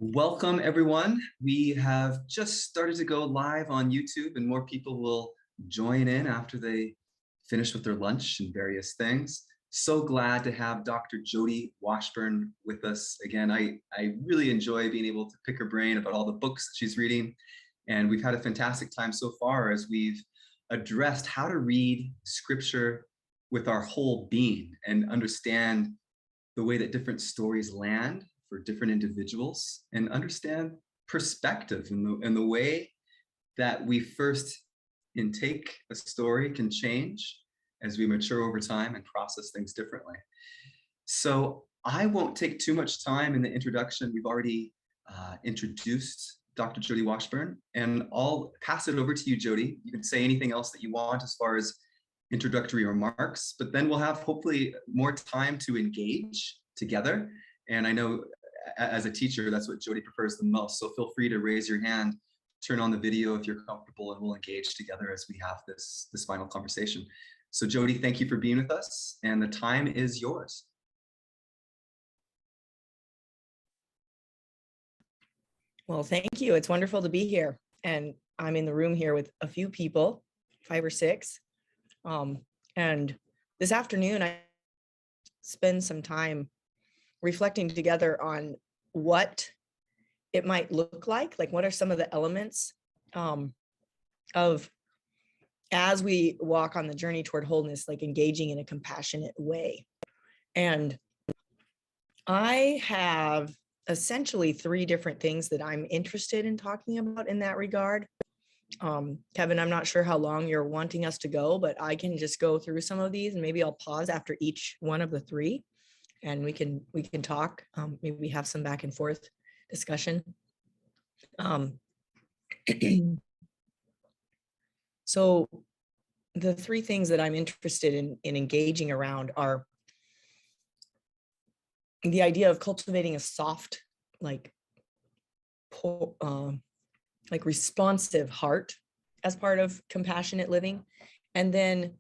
Welcome, everyone. We have just started to go live on YouTube, and more people will join in after they finish with their lunch and various things. So glad to have Dr. Jody Washburn with us again. I really enjoy being able to pick her brain about all the books that she's reading, and we've had a fantastic time so far as we've addressed how to read scripture with our whole being and understand the way that different stories land for different individuals, and understand perspective and the way that we first intake a story can change as we mature over time and process things differently. So I won't take too much time in the introduction. We've already introduced Dr. Jody Washburn, and I'll pass it over to you, Jody. You can say anything else that you want as far as introductory remarks, but then we'll have hopefully more time to engage together. And I know as a teacher, that's what Jody prefers the most. So feel free to raise your hand, turn on the video if you're comfortable, and we'll engage together as we have this final conversation. So Jody, thank you for being with us, and the time is yours. Well, thank you. It's wonderful to be here. And I'm in the room here with a few people, 5 or 6. And this afternoon, I spend some time reflecting together on what it might look like what are some of the elements of as we walk on the journey toward wholeness, like engaging in a compassionate way. And I have essentially 3 different things that I'm interested in talking about in that regard. Kevin, I'm not sure how long you're wanting us to go, but I can just go through some of these, and maybe I'll pause after each one of the 3. And we can talk, maybe have some back and forth discussion. So the 3 things that I'm interested in engaging around are the idea of cultivating a soft, responsive heart as part of compassionate living, and then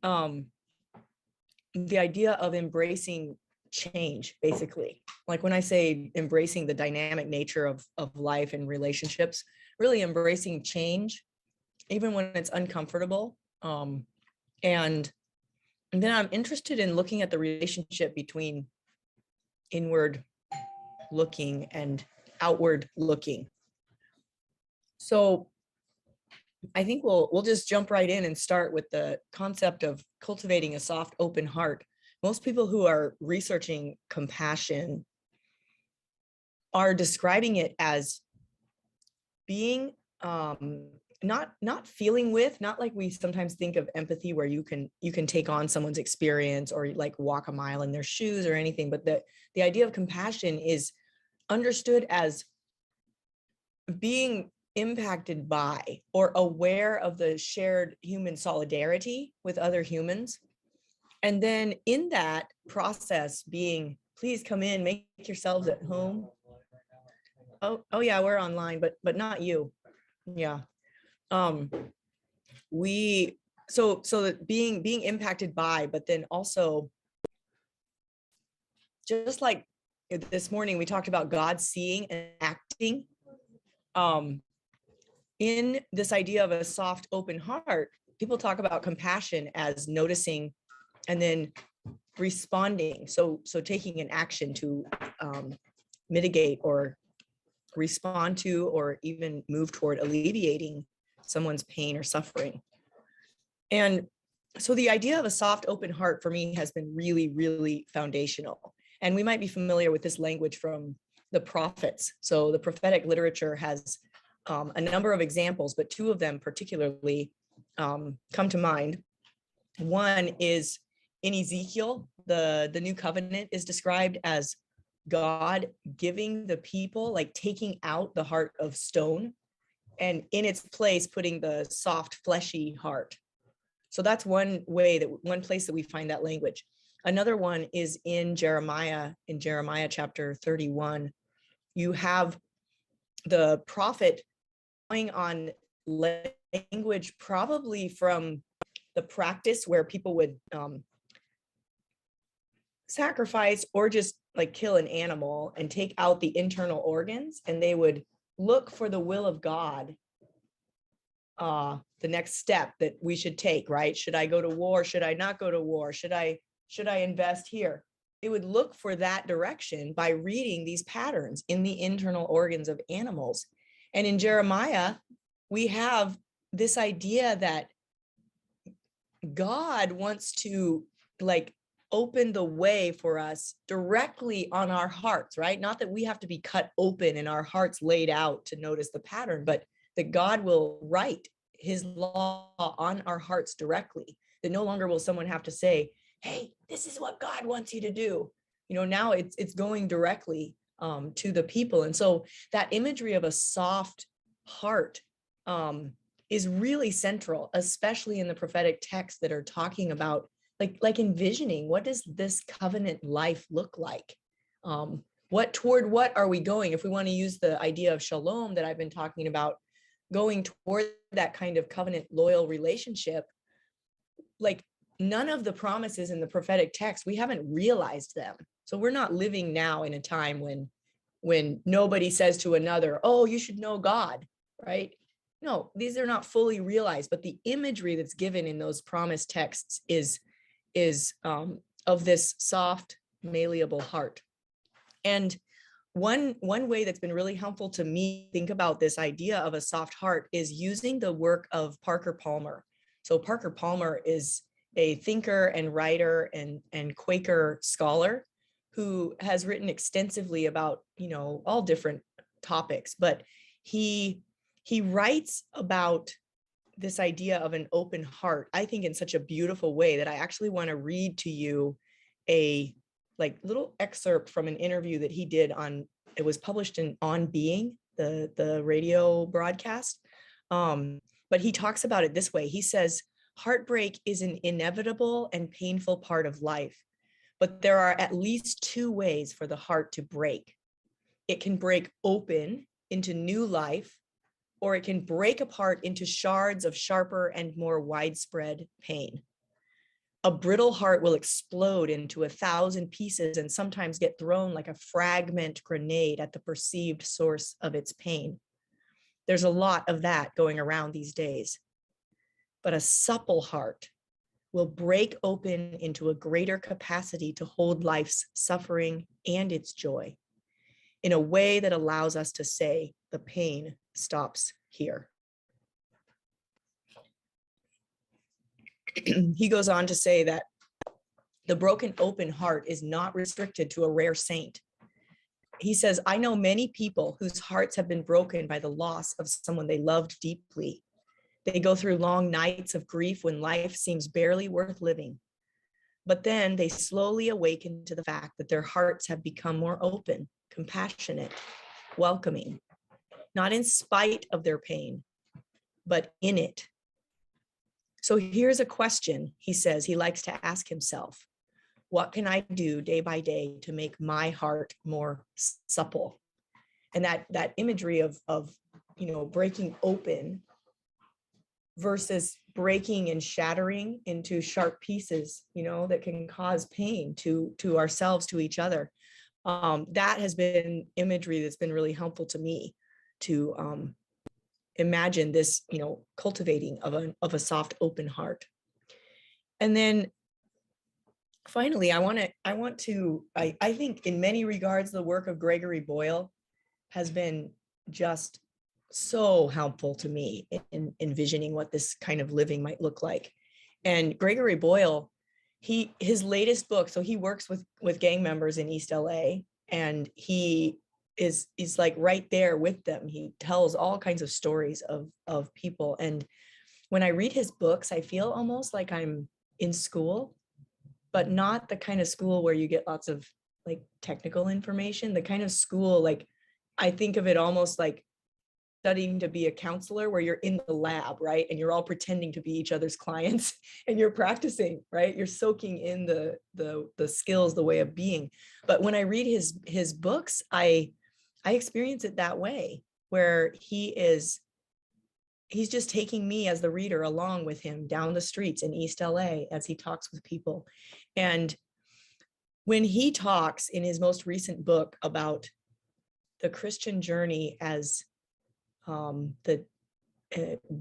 the idea of embracing change, basically. Like when I say embracing the dynamic nature of life and relationships, really embracing change, even when it's uncomfortable. And then I'm interested in looking at the relationship between inward looking and outward looking. So I think we'll just jump right in and start with the concept of cultivating a soft, open heart. Most people who are researching compassion are describing it as being not feeling with, not like we sometimes think of empathy, where you can take on someone's experience or walk a mile in their shoes or anything, but the idea of compassion is understood as being impacted by or aware of the shared human solidarity with other humans. And then in that process being, please come in, make yourselves at home. Oh yeah, we're online, but not you. Yeah. So that being impacted by, but then also, just like this morning, we talked about God seeing and acting. In this idea of a soft, open heart, people talk about compassion as noticing and then responding. So taking an action to mitigate or respond to, or even move toward alleviating someone's pain or suffering. And so the idea of a soft, open heart for me has been really, really foundational. And we might be familiar with this language from the prophets. So the prophetic literature has a number of examples, but 2 of them particularly come to mind. One is in Ezekiel, the new covenant is described as God giving the people, taking out the heart of stone, and in its place putting the soft, fleshy heart. So that's one place that we find that language. Another one is in Jeremiah chapter 31. You have the prophet going on language probably from the practice where people would sacrifice or just like kill an animal and take out the internal organs, and they would look for the will of God, the next step that we should take, right? Should I go to war? Should I not go to war? Should I invest here? They would look for that direction by reading these patterns in the internal organs of animals. And in Jeremiah, we have this idea that God wants to like open the way for us directly on our hearts, right? Not that we have to be cut open and our hearts laid out to notice the pattern, but that God will write his law on our hearts directly. That no longer will someone have to say, hey, this is what God wants you to do. You know, now it's going directly to the people. And so that imagery of a soft heart is really central, especially in the prophetic texts that are talking about like envisioning, what does this covenant life look like? Toward what are we going? If we want to use the idea of shalom that I've been talking about, going toward that kind of covenant loyal relationship, like none of the promises in the prophetic text, we haven't realized them. So we're not living now in a time when nobody says to another, oh, you should know God, right? No, these are not fully realized, but the imagery that's given in those promise texts is of this soft, malleable heart. And one way that's been really helpful to me think about this idea of a soft heart is using the work of Parker Palmer. So Parker Palmer is a thinker and writer and Quaker scholar who has written extensively about, you know, all different topics, but he writes about this idea of an open heart, I think in such a beautiful way that I actually want to read to you a like little excerpt from an interview that he did on, it was published in On Being, the radio broadcast. But he talks about it this way. He says, heartbreak is an inevitable and painful part of life, but there are at least two ways for the heart to break. It can break open into new life, or it can break apart into shards of sharper and more widespread pain. A brittle heart will explode into 1,000 pieces and sometimes get thrown like a fragment grenade at the perceived source of its pain. There's a lot of that going around these days. But a supple heart will break open into a greater capacity to hold life's suffering and its joy in a way that allows us to say the pain stops here. He goes on to say that the broken open heart is not restricted to a rare saint. He says, I know many people whose hearts have been broken by the loss of someone they loved deeply. They go through long nights of grief when life seems barely worth living. But then they slowly awaken to the fact that their hearts have become more open, compassionate, welcoming, not in spite of their pain, but in it. So here's a question, he says, he likes to ask himself. What can I do day by day to make my heart more supple? And that imagery of you know, breaking open versus breaking and shattering into sharp pieces, you know, that can cause pain to ourselves, to each other. That has been imagery that's been really helpful to me to imagine this, you know, cultivating of a soft, open heart. And then finally, I think in many regards, the work of Gregory Boyle has been just so helpful to me in envisioning what this kind of living might look like. And Gregory Boyle, his latest book, so he works with gang members in East LA, and he is like right there with them. He tells all kinds of stories of people. And when I read his books, I feel almost like I'm in school, but not the kind of school where you get lots of like technical information. The kind of school, like I think of it almost like studying to be a counselor, where you're in the lab, right? And you're all pretending to be each other's clients and you're practicing, right? You're soaking in the skills, the way of being. But when I read his books, I experience it that way, where he's just taking me as the reader along with him down the streets in East LA as he talks with people. And when he talks in his most recent book about the Christian journey as the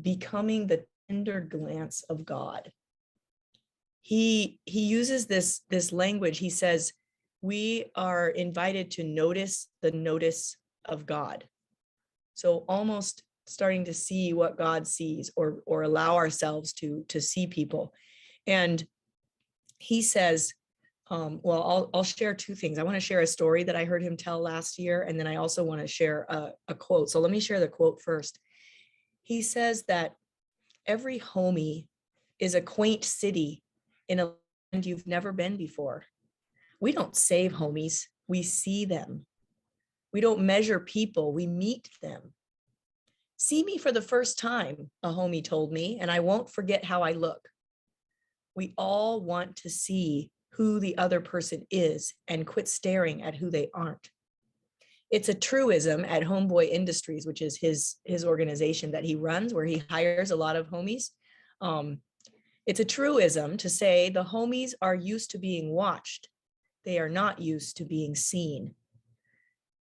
becoming the tender glance of God, he uses this language. He says, we are invited to notice the notice of God. So almost starting to see what God sees, or allow ourselves to see people. And he says, well, I'll share two things. I want to share a story that I heard him tell last year, and then I also want to share a quote. So let me share the quote first. He says that every homie is a quaint city in a land you've never been before. We don't save homies, we see them. We don't measure people, we meet them. See me for the first time, a homie told me, and I won't forget how I look. We all want to see who the other person is and quit staring at who they aren't. It's a truism at Homeboy Industries, which is his organization that he runs, where he hires a lot of homies. It's a truism to say the homies are used to being watched. They are not used to being seen.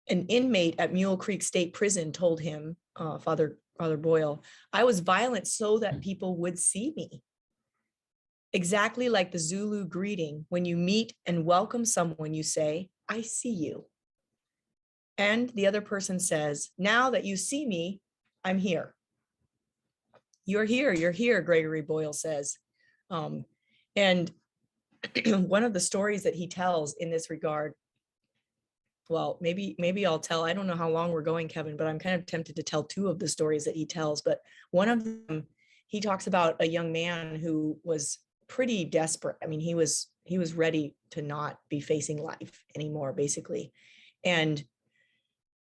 An inmate at Mule Creek State Prison told him, Father Boyle, I was violent so that people would see me. Exactly like the Zulu greeting, when you meet and welcome someone, you say, I see you. And the other person says, now that you see me, I'm here. You're here, Gregory Boyle says. And one of the stories that he tells in this regard, well, maybe I'll tell, I don't know how long we're going, Kevin, but I'm kind of tempted to tell two of the stories that he tells. But one of them, he talks about a young man who was pretty desperate. I mean, he was ready to not be facing life anymore, basically. And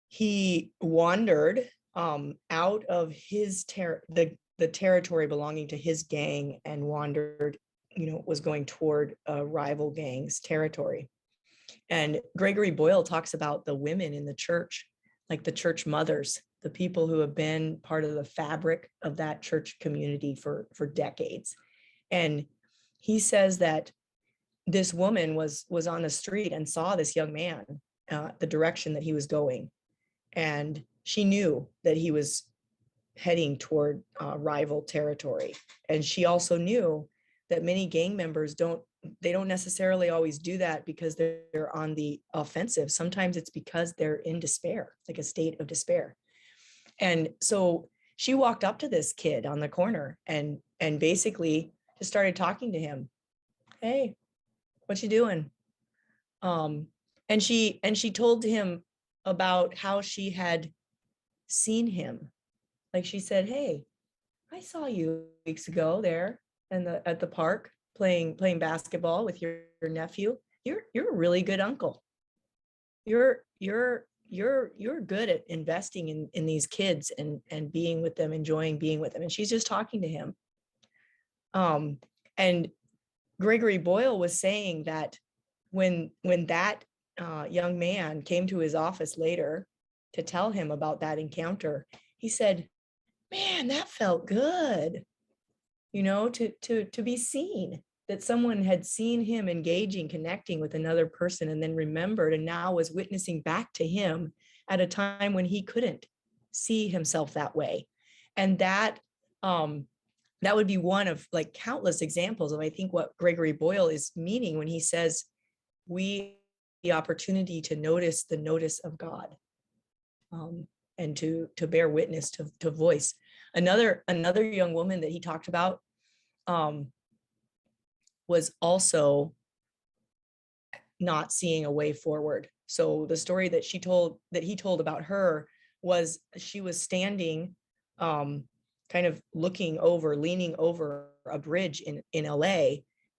he wandered out of his the territory belonging to his gang, and wandered, was going toward a rival gang's territory. And Gregory Boyle talks about the women in the church, like the church mothers, the people who have been part of the fabric of that church community for decades. And he says that this woman was on the street and saw this young man, the direction that he was going. And she knew that he was heading toward rival territory. And she also knew that many gang members don't necessarily always do that because they're on the offensive. Sometimes it's because they're in despair, like a state of despair. And so she walked up to this kid on the corner and basically just started talking to him. Hey, what you doing? And she told him about how she had seen him. Like she said, hey, I saw you weeks ago there at the park playing basketball with your nephew. You're a really good uncle. You're good at investing in these kids and being with them, enjoying being with them. And she's just talking to him. And Gregory Boyle was saying that when that young man came to his office later to tell him about that encounter, he said, man, that felt good, to be seen, that someone had seen him engaging, connecting with another person, and then remembered and now was witnessing back to him at a time when he couldn't see himself that way. And that would be one of like countless examples of, I think, what Gregory Boyle is meaning when he says we the opportunity to notice the notice of God, and to bear witness, to voice. Another young woman that he talked about was also not seeing a way forward. So the story that he told about her was she was standing, kind of leaning over a bridge in LA.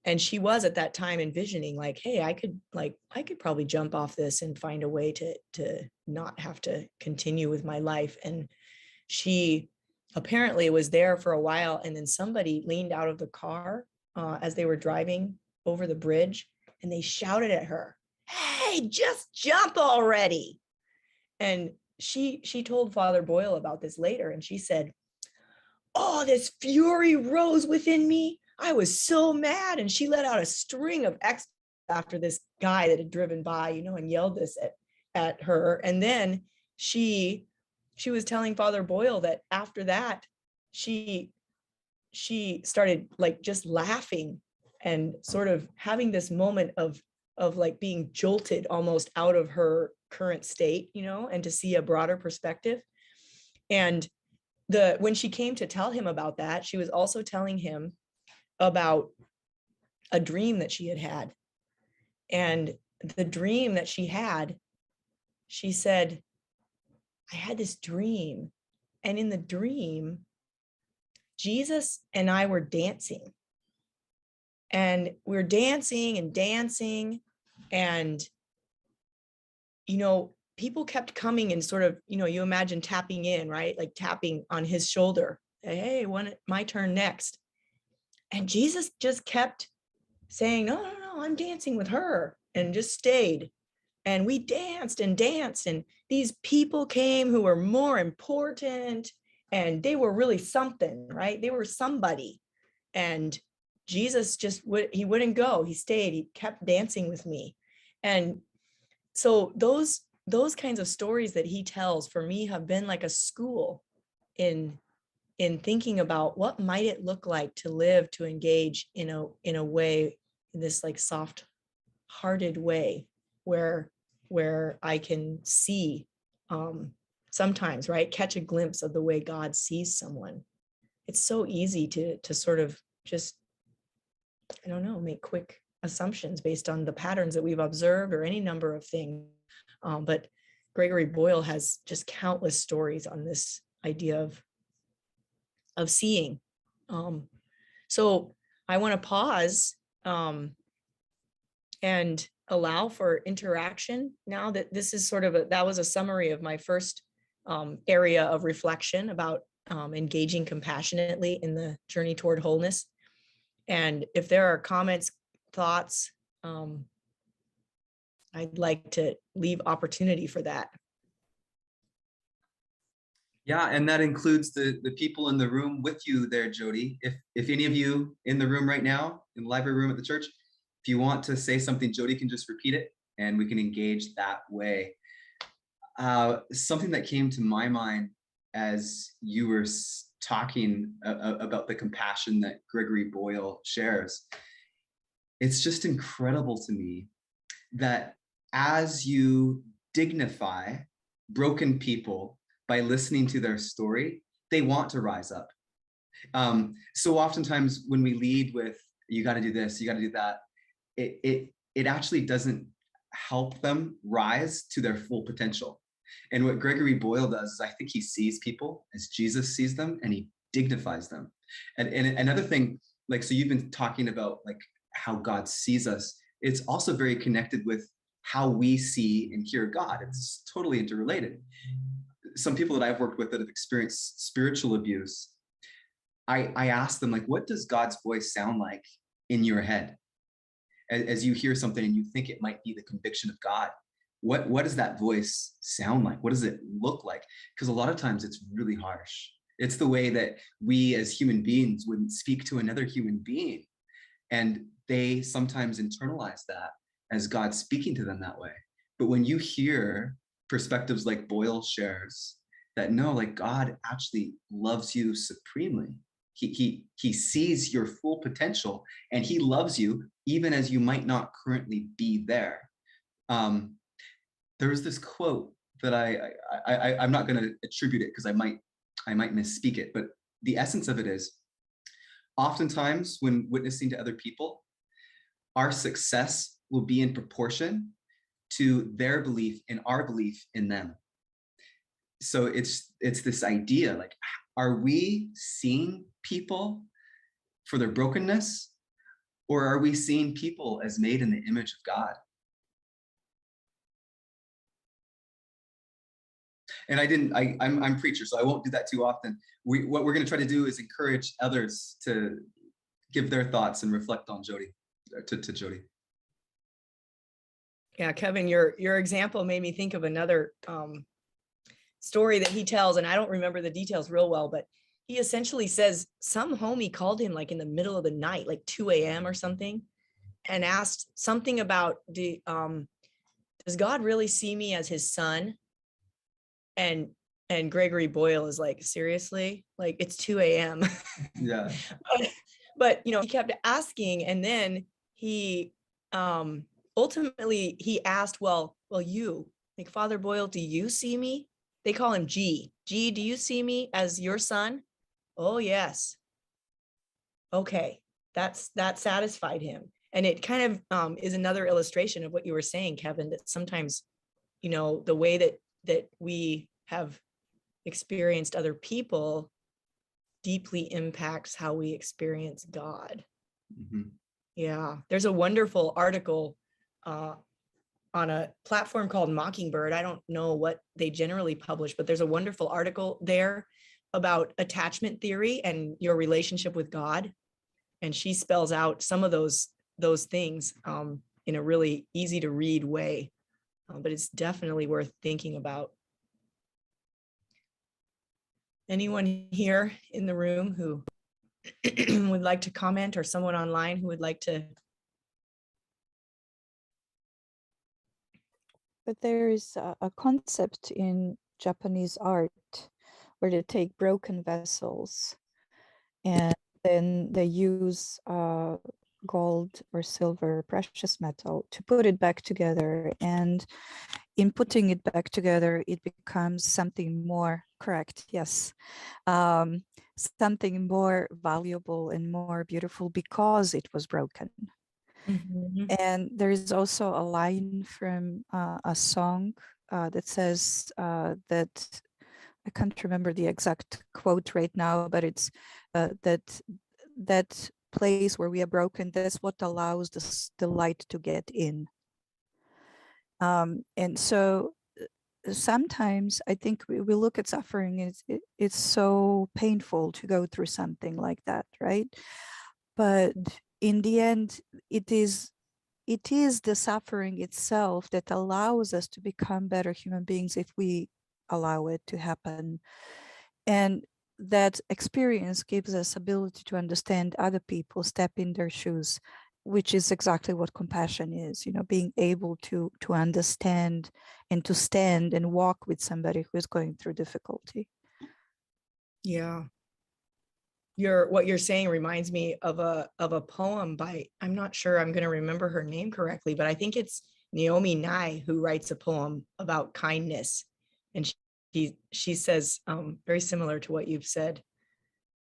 And she was at that time envisioning like, hey, I could probably jump off this and find a way to not have to continue with my life. And she apparently was there for a while. And then somebody leaned out of the car as they were driving over the bridge, and they shouted at her, hey, just jump already. And she told Father Boyle about this later. And she said, oh, this fury rose within me. I was so mad. And she let out a string of after this guy that had driven by, and yelled this at her. And then she was telling Father Boyle that after that, she started like just laughing and sort of having this moment of like being jolted almost out of her current state, and to see a broader perspective. And when she came to tell him about that, she was also telling him about a dream that she had. And the dream that she had, she said, I had this dream. And in the dream, Jesus and I were dancing. And we're dancing and dancing. And, people kept coming and sort of, you imagine tapping in, right? Like tapping on his shoulder. Hey, my turn next. And Jesus just kept saying, no, I'm dancing with her, and just stayed. And we danced and danced. And these people came who were more important, and they were really something, right? They were somebody. And Jesus he wouldn't go. He stayed. He kept dancing with me. And so those kinds of stories that he tells for me have been like a school in thinking about what might it look like to live, to engage in a way, in this like soft hearted way where I can see sometimes, right, catch a glimpse of the way God sees someone. It's so easy to sort of just, I don't know, make quick assumptions based on the patterns that we've observed or any number of things. But Gregory Boyle has just countless stories on this idea of seeing. So I want to pause and allow for interaction now that this is sort of that was a summary of my first area of reflection about engaging compassionately in the journey toward wholeness. And if there are comments, thoughts, I'd like to leave opportunity for that. Yeah, and that includes the people in the room with you there, Jody. If any of you in the room right now, in the library room at the church, if you want to say something, Jody can just repeat it and we can engage that way. Something that came to my mind as you were talking about the compassion that Gregory Boyle shares, it's just incredible to me that as you dignify broken people by listening to their story, they want to rise up. So oftentimes when we lead with, you got to do this, you got to do that, it actually doesn't help them rise to their full potential. And what Gregory Boyle does is I think he sees people as Jesus sees them, and he dignifies them. And another thing, like, so you've been talking about like how God sees us. It's also very connected with how we see and hear God. It's totally interrelated. Some people that I've worked with that have experienced spiritual abuse, I ask them, like, what does God's voice sound like in your head? As you hear something and you think it might be the conviction of God, what does that voice sound like? What does it look like? Because a lot of times it's really harsh. It's the way that we as human beings wouldn't speak to another human being. And they sometimes internalize that as God speaking to them that way. But when you hear perspectives like Boyle shares, that no, like God actually loves you supremely. He sees your full potential, and he loves you even as you might not currently be there. There was this quote that I'm not going to attribute it because I might misspeak it, but the essence of it is, oftentimes when witnessing to other people, our success will be in proportion to their belief in our belief in them. So it's this idea, like, are we seeing people for their brokenness, or are we seeing people as made in the image of God? And I'm preacher, so I won't do that too often. What we're going to try to do is encourage others to give their thoughts and reflect on Jody, to Jody. Yeah, Kevin, your example made me think of another story that he tells, and I don't remember the details real well, but he essentially says some homie called him like in the middle of the night, like 2 a.m. or something, and asked something about, does God really see me as his son? And Gregory Boyle is like, seriously, like it's 2 a.m. Yeah. but he kept asking, and then he ultimately he asked, well, you, like, Father Boyle, do you see me? They call him G. Do you see me as your son? Oh, yes. Okay, that satisfied him. And it kind of is another illustration of what you were saying, Kevin, that sometimes, the way that we have experienced other people deeply impacts how we experience God. Mm-hmm. Yeah, there's a wonderful article on a platform called Mockingbird. I don't know what they generally publish, but there's a wonderful article there about attachment theory and your relationship with God. And she spells out some of those things in a really easy to read way, but it's definitely worth thinking about. Anyone here in the room who would like to comment, or someone online who would like to? But there is a concept in Japanese art where they take broken vessels and then they use gold or silver, precious metal, to put it back together. And in putting it back together, it becomes something more correct. Yes. Something more valuable and more beautiful because it was broken. Mm-hmm. And there is also a line from a song that says that, I can't remember the exact quote right now, but it's that place where we are broken, that's what allows the light to get in. And so sometimes I think we look at suffering, it's so painful to go through something like that, right? But in the end, it is the suffering itself that allows us to become better human beings if we allow it to happen. And that experience gives us ability to understand other people, step in their shoes, which is exactly what compassion is, being able to understand and to stand and walk with somebody who is going through difficulty. Yeah. What you're saying reminds me of a poem by, I'm not sure I'm going to remember her name correctly, but I think it's Naomi Nye who writes a poem about kindness. And she says very similar to what you've said.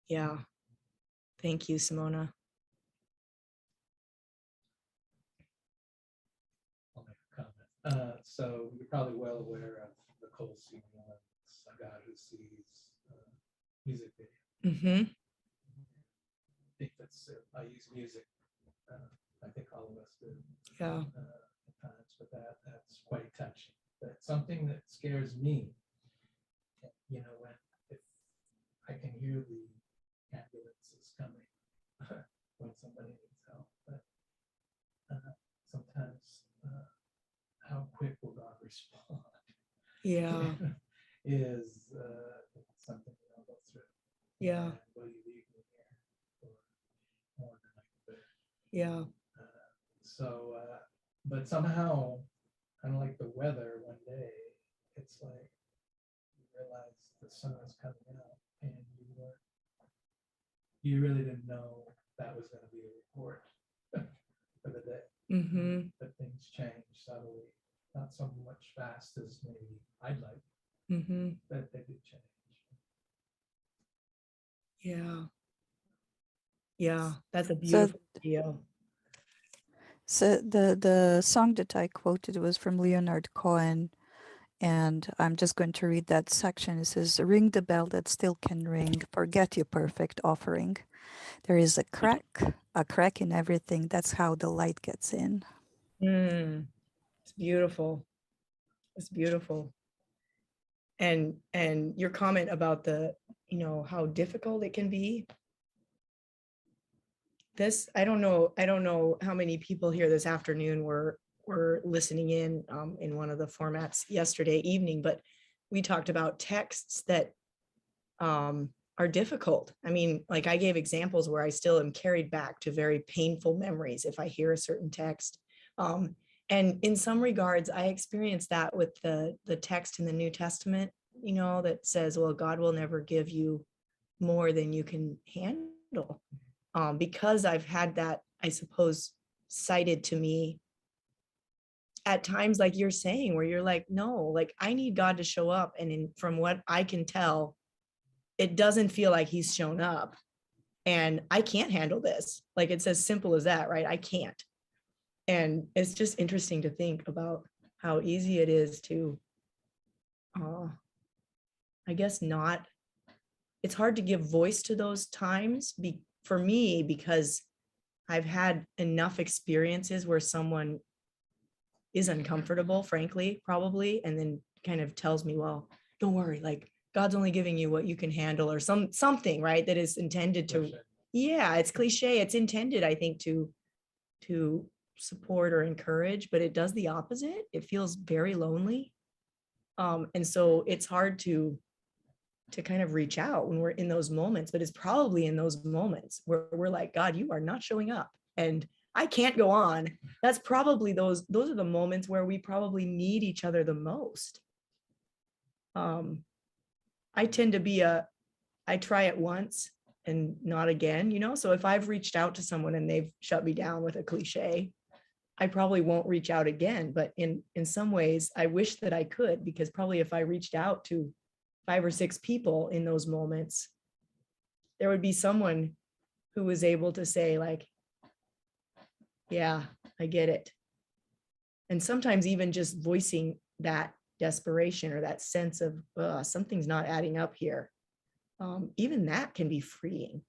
Yeah. Thank you, Simona. I'll make a comment. So you're probably well aware of Nicole Simon's A God Who Sees music video. Mm-hmm. I think I use music. I think all of us do. Yeah. At times, but that's quite touching. But something that scares me, when if I can hear the ambulances coming when somebody needs help, but sometimes how quick will God respond? Yeah. is something we all go through. Yeah. And will you leave me here for more than I can bear? Yeah. But somehow, kind of like the weather, one day, it's like you realize the sun is coming out, and you really didn't know that was going to be a report for the day. Mm-hmm. But things change subtly, not so much fast as maybe I'd like, Mm-hmm. but they do change. Yeah. Yeah. That's a So, beautiful deal. so the song that I quoted was from Leonard Cohen, and I'm just going to read that section. It says, "Ring the bell that still can ring, forget your perfect offering. There is a crack in everything. That's how the light gets in." It's beautiful. It's beautiful. And your comment about the, how difficult it can be. I don't know how many people here this afternoon were listening in one of the formats yesterday evening, but we talked about texts that are are difficult. I mean, like I gave examples where I still am carried back to very painful memories if I hear a certain text. And in some regards, I experienced that with the text in the New Testament, you know, that says, well, God will never give you more than you can handle. Because I've had that, I suppose, cited to me at times, like you're saying, where you're like, no, like I need God to show up. And from what I can tell, it doesn't feel like he's shown up, and I can't handle this. Like it's as simple as that, right? I can't. And it's just interesting to think about how easy it is to, I guess not, it's hard to give voice to those times for me, because I've had enough experiences where someone is uncomfortable, frankly, probably, and then kind of tells me, well, don't worry, like God's only giving you what you can handle, or something, right? That is intended to, yeah, it's cliche. It's intended, I think, to support or encourage, but it does the opposite. It feels very lonely. And so it's hard to kind of reach out when we're in those moments, but it's probably in those moments where we're like, God, you are not showing up and I can't go on. That's probably those are the moments where we probably need each other the most. I tend to be I try it once and not again, you know? So if I've reached out to someone and they've shut me down with a cliche, I probably won't reach out again. But in some ways, I wish that I could, because probably if I reached out to 5 or 6 people in those moments, there would be someone who was able to say like, yeah, I get it. And sometimes even just voicing that desperation or that sense of something's not adding up here. Even that can be freeing.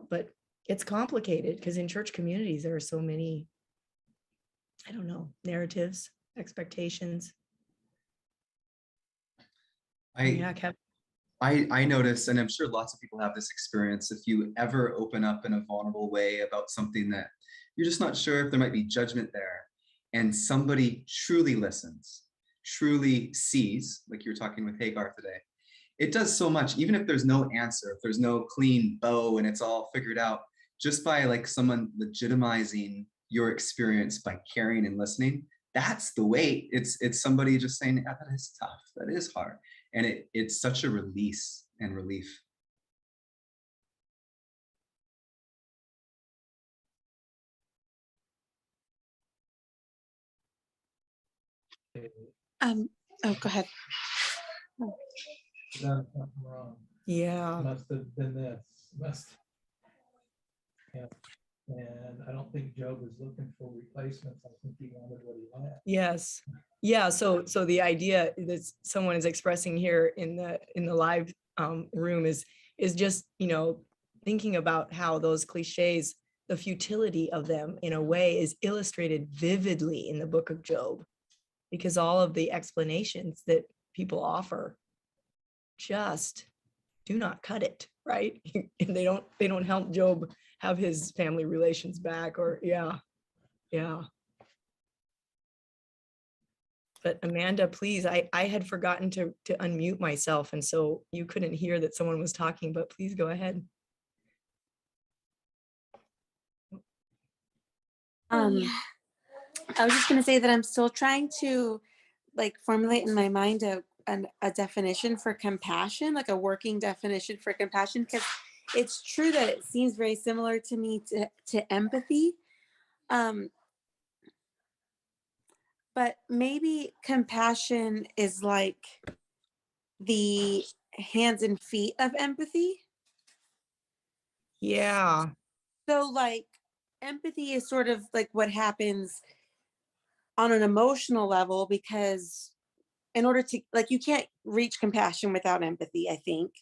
But it's complicated because in church communities, there are so many, I don't know, narratives, expectations. I notice, and I'm sure lots of people have this experience, if you ever open up in a vulnerable way about something that you're just not sure if there might be judgment there, and somebody truly listens, truly sees, like you were talking with Hagar today, it does so much. Even if there's no answer, if there's no clean bow and it's all figured out, just by like someone legitimizing your experience by caring and listening, that's the weight. It's somebody just saying, yeah, that is tough, that is hard. And it's such a release and relief. Oh, go ahead. Done something wrong. Yeah. Must have been this. Yeah. And I don't think Job was looking for replacements. I think he wanted what he had. Yes. Yeah. So the idea that someone is expressing here in the live room is just, you know, thinking about how those cliches, the futility of them in a way is illustrated vividly in the book of Job, because all of the explanations that people offer just do not cut it, right? And they don't help Job have his family relations back, or yeah. But Amanda, please, I had forgotten to unmute myself, and so you couldn't hear that someone was talking, but please go ahead. I was just going to say that I'm still trying to like formulate in my mind a definition for compassion, like a working definition for compassion, because it's true that it seems very similar to me to empathy. But maybe compassion is like the hands and feet of empathy. Yeah. So like empathy is sort of like what happens on an emotional level, because in order to, like, you can't reach compassion without empathy, I think.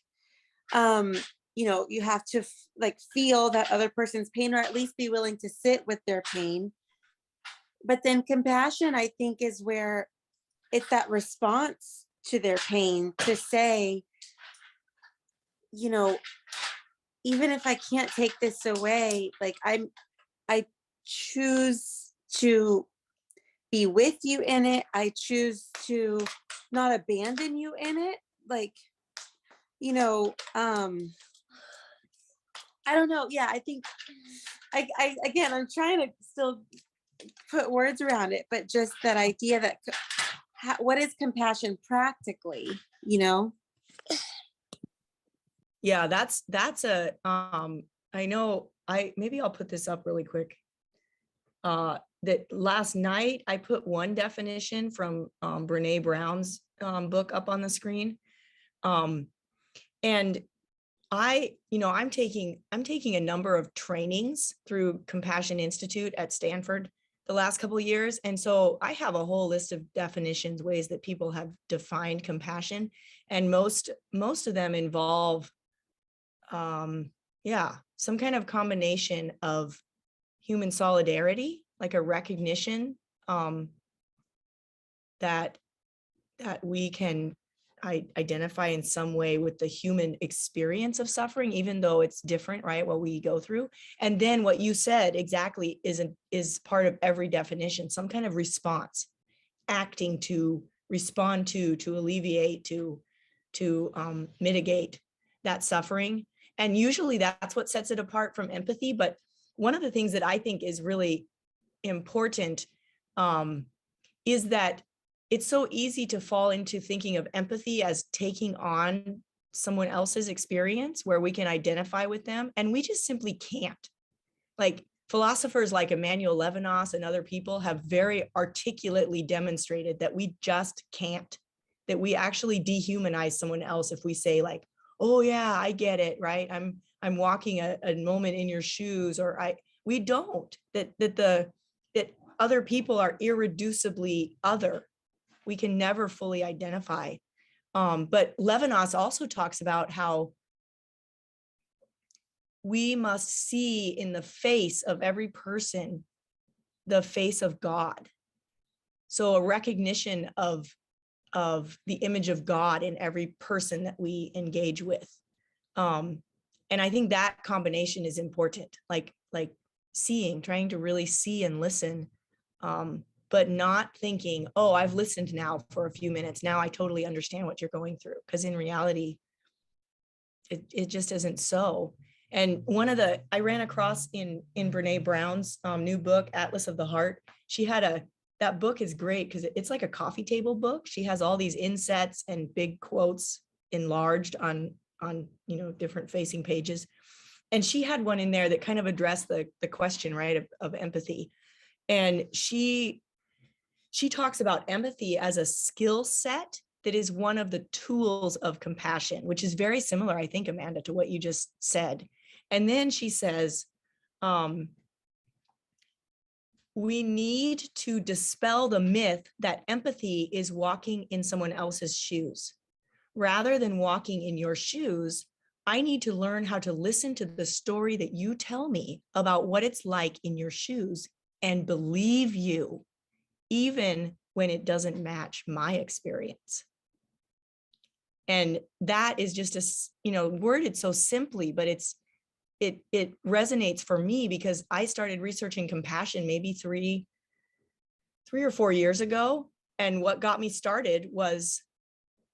You know, you have to like feel that other person's pain, or at least be willing to sit with their pain. But then compassion, I think, is where it's that response to their pain, to say, you know, even if I can't take this away, like I choose to be with you in it. I choose to not abandon you in it. Like, you know, I don't know. Yeah, I think again, I'm trying to still put words around it, but just that idea that what is compassion practically, you know? Yeah, that's a I know maybe I'll put this up really quick. That last night I put one definition from Brene Brown's book up on the screen. And I'm taking a number of trainings through Compassion Institute at Stanford the last couple of years. And so I have a whole list of definitions, ways that people have defined compassion. And most of them involve, some kind of combination of human solidarity, like a recognition that we can identify in some way with the human experience of suffering, even though it's different, right? What we go through. And then what you said exactly is part of every definition, some kind of response, acting to respond to alleviate, to mitigate that suffering. And usually that's what sets it apart from empathy. But one of the things that I think is really important is that it's so easy to fall into thinking of empathy as taking on someone else's experience where we can identify with them, and we just simply can't. Like philosophers like Emmanuel Levinas and other people have very articulately demonstrated that we just can't, that we actually dehumanize someone else if we say like, oh yeah, I get it, right? I'm walking a moment in your shoes, or we don't, that other people are irreducibly other. We can never fully identify. But Levinas also talks about how we must see in the face of every person the face of God. So a recognition of the image of God in every person that we engage with. And I think that combination is important, like seeing, trying to really see and listen, but not thinking, oh, I've listened now for a few minutes, now I totally understand what you're going through. Because in reality, it just isn't so. And I ran across in Brene Brown's new book, Atlas of the Heart, she had that book is great because it's like a coffee table book. She has all these insets and big quotes enlarged on different facing pages. And she had one in there that kind of addressed the question, right, of empathy. And she talks about empathy as a skill set that is one of the tools of compassion, which is very similar, I think, Amanda, to what you just said. And then she says, we need to dispel the myth that empathy is walking in someone else's shoes. Rather than walking in your shoes, I need to learn how to listen to the story that you tell me about what it's like in your shoes and believe you, even when it doesn't match my experience. And that is just worded so simply, but it resonates for me because I started researching compassion maybe three or 4 years ago. And what got me started was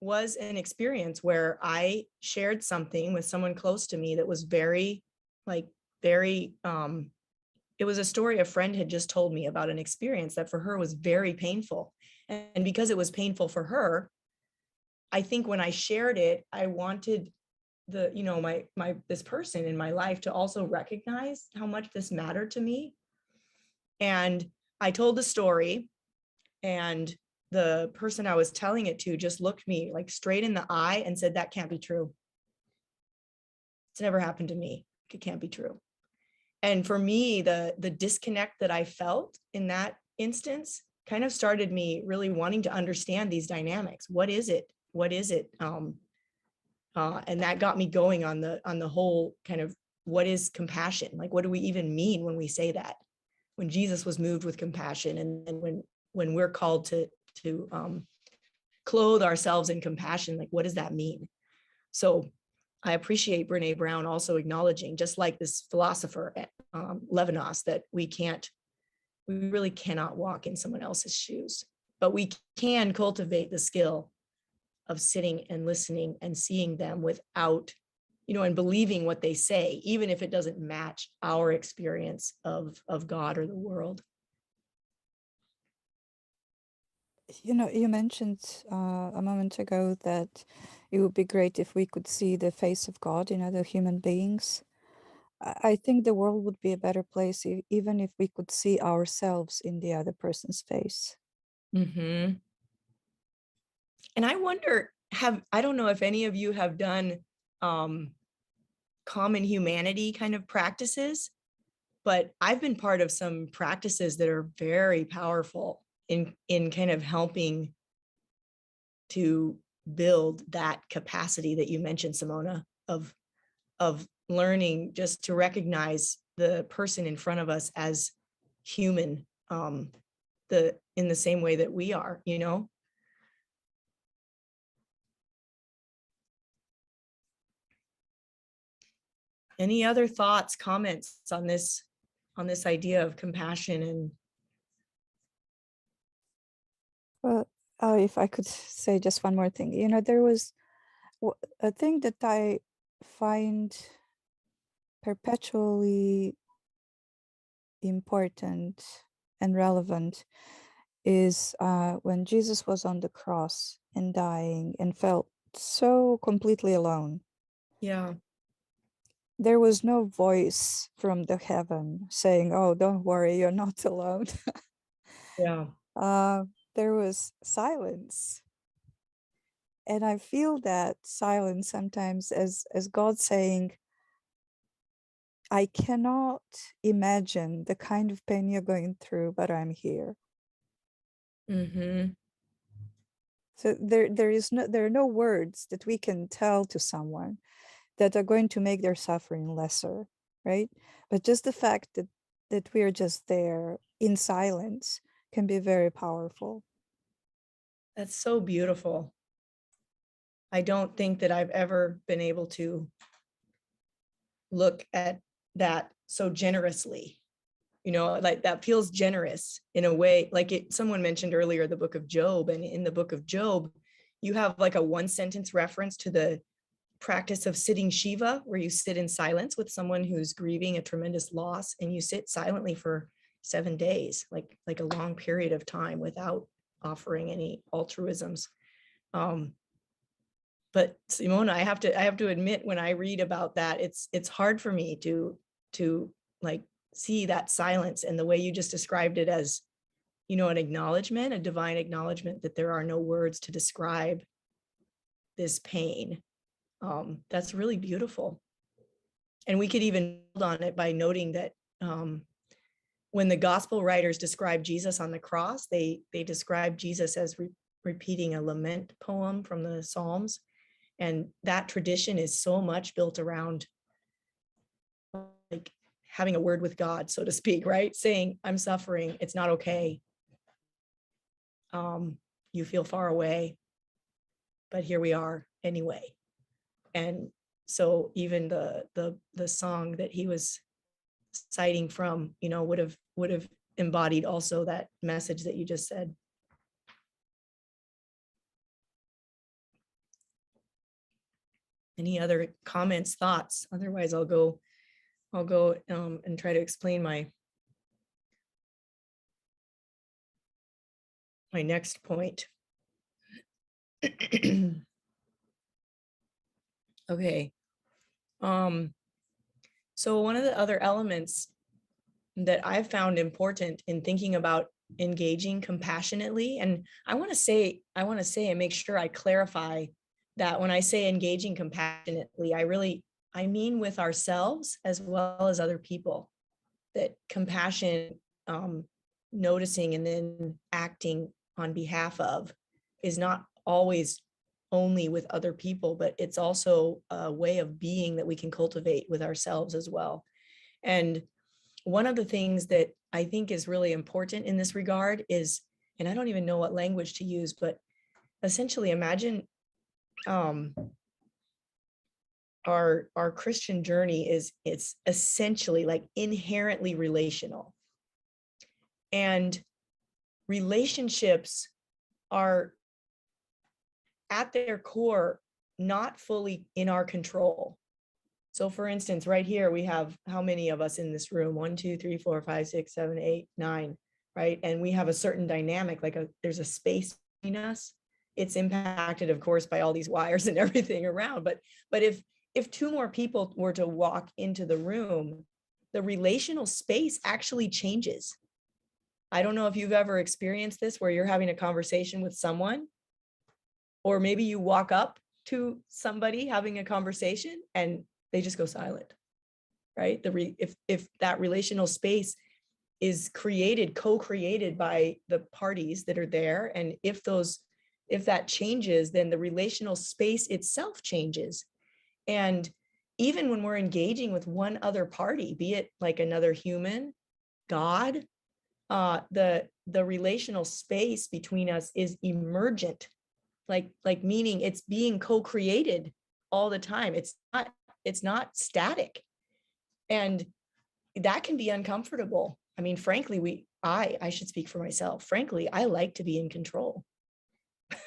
an experience where I shared something with someone close to me that was very, it was a story a friend had just told me about an experience that for her was very painful. And because it was painful for her, I think when I shared it, I wanted this person in my life to also recognize how much this mattered to me. And I told the story, and the person I was telling it to just looked me like straight in the eye and said, that can't be true. It's never happened to me. It can't be true. And for me, the disconnect that I felt in that instance kind of started me really wanting to understand these dynamics. What is it? And that got me going on the whole kind of, what is compassion? Like, what do we even mean when we say that? When Jesus was moved with compassion, and when we're called to clothe ourselves in compassion, like, what does that mean? So I appreciate Brene Brown also acknowledging, just like this philosopher, Levinas, that we really cannot walk in someone else's shoes, but we can cultivate the skill of sitting and listening and seeing them without, and believing what they say, even if it doesn't match our experience of God or the world. You mentioned a moment ago that it would be great if we could see the face of God in other human beings. I think the world would be a better place even if we could see ourselves in the other person's face. Mm-hmm. And I wonder, I don't know if any of you have done common humanity kind of practices, but I've been part of some practices that are very powerful in kind of helping to build that capacity that you mentioned, Simona, of learning just to recognize the person in front of us as human, in the same way that we are, Any other thoughts, comments on this idea of compassion? And Well, if I could say just one more thing, there was a thing that I find perpetually important and relevant is when Jesus was on the cross and dying and felt so completely alone. yeah, There was no voice from the heaven saying, "Oh, don't worry, you're not alone." yeah, There was silence. And I feel that silence sometimes as God saying, I cannot imagine the kind of pain you're going through, but I'm here. mm-hmm. So there are no words that we can tell to someone that are going to make their suffering lesser, right? But just the fact that we are just there in silence can be very powerful. That's so beautiful. I don't think that I've ever been able to look at that so generously, like that feels generous in a way. Like someone mentioned earlier the book of Job, and in the book of Job you have like a one sentence reference to the practice of sitting Shiva, where you sit in silence with someone who's grieving a tremendous loss, and you sit silently for 7 days, like a long period of time without offering any altruisms. But Simona, I have to admit, when I read about that, it's hard for me to like see that silence, and the way you just described it as, an acknowledgement, a divine acknowledgement that there are no words to describe this pain. That's really beautiful. And we could even build on it by noting that when the gospel writers describe Jesus on the cross, they describe Jesus as repeating a lament poem from the Psalms. And that tradition is so much built around like having a word with God, so to speak, right? Saying, I'm suffering, it's not okay. You feel far away, but here we are anyway. And so even the song that he was citing from, would have embodied also that message that you just said. Any other comments, thoughts? Otherwise, I'll go and try to explain my next point. Okay. So one of the other elements that I've found important in thinking about engaging compassionately, and I want to say and make sure I clarify that when I say engaging compassionately, I mean with ourselves as well as other people. That compassion, noticing and then acting on behalf of, is not always only with other people, but it's also a way of being that we can cultivate with ourselves as well. And one of the things that I think is really important in this regard is, and I don't even know what language to use, but essentially imagine our Christian journey it's essentially like inherently relational. And relationships are at their core, not fully in our control. So for instance, right here, we have how many of us in this room? 1, 2, 3, 4, 5, 6, 7, 8, 9, right? And we have a certain dynamic, like there's a space between us. It's impacted, of course, by all these wires and everything around. But if 2 more people were to walk into the room, the relational space actually changes. I don't know if you've ever experienced this, where you're having a conversation with someone, or maybe you walk up to somebody having a conversation and they just go silent, right? If that relational space is co-created by the parties that are there, and if that changes, then the relational space itself changes. And even when we're engaging with one other party, be it like another human, God, the relational space between us is emergent, like meaning it's being co-created all the time. It's not static. And that can be uncomfortable. I mean, frankly, I should speak for myself. Frankly, I like to be in control.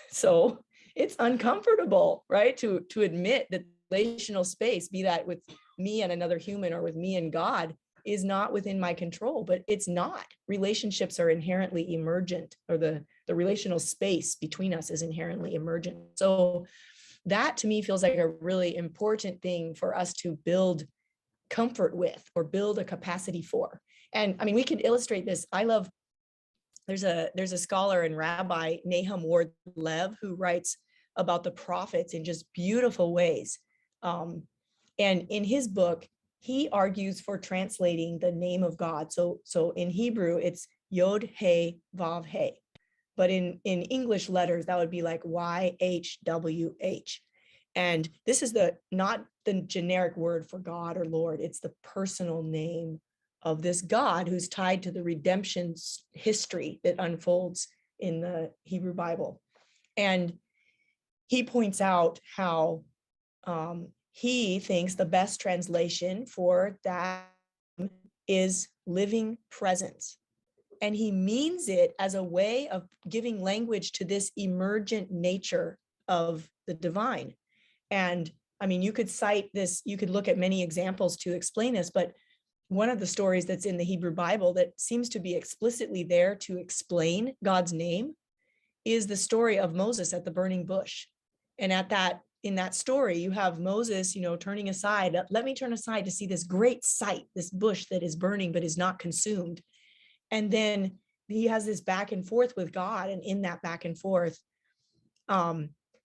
So it's uncomfortable, right? To admit that relational space, be that with me and another human or with me and God, is not within my control, but it's not. Relationships are inherently emergent, or the relational space between us is inherently emergent. So that to me feels like a really important thing for us to build comfort with, or build a capacity for. And I mean, we can illustrate this. There's a scholar and rabbi, Nahum Ward Lev, who writes about the prophets in just beautiful ways. And in his book, he argues for translating the name of God. So in Hebrew, it's Yod He Vav He. But in English letters, that would be like YHWH. And this is not the generic word for God or Lord. It's the personal name of this God who's tied to the redemption history that unfolds in the Hebrew Bible. And he points out how he thinks the best translation for that is living presence. And he means it as a way of giving language to this emergent nature of the divine. And I mean, you could cite this, you could look at many examples to explain this, but one of the stories that's in the Hebrew Bible that seems to be explicitly there to explain God's name is the story of Moses at the burning bush. And in that story, you have Moses, turning aside, let me turn aside to see this great sight, this bush that is burning but is not consumed. And then he has this back and forth with God. And in that back and forth,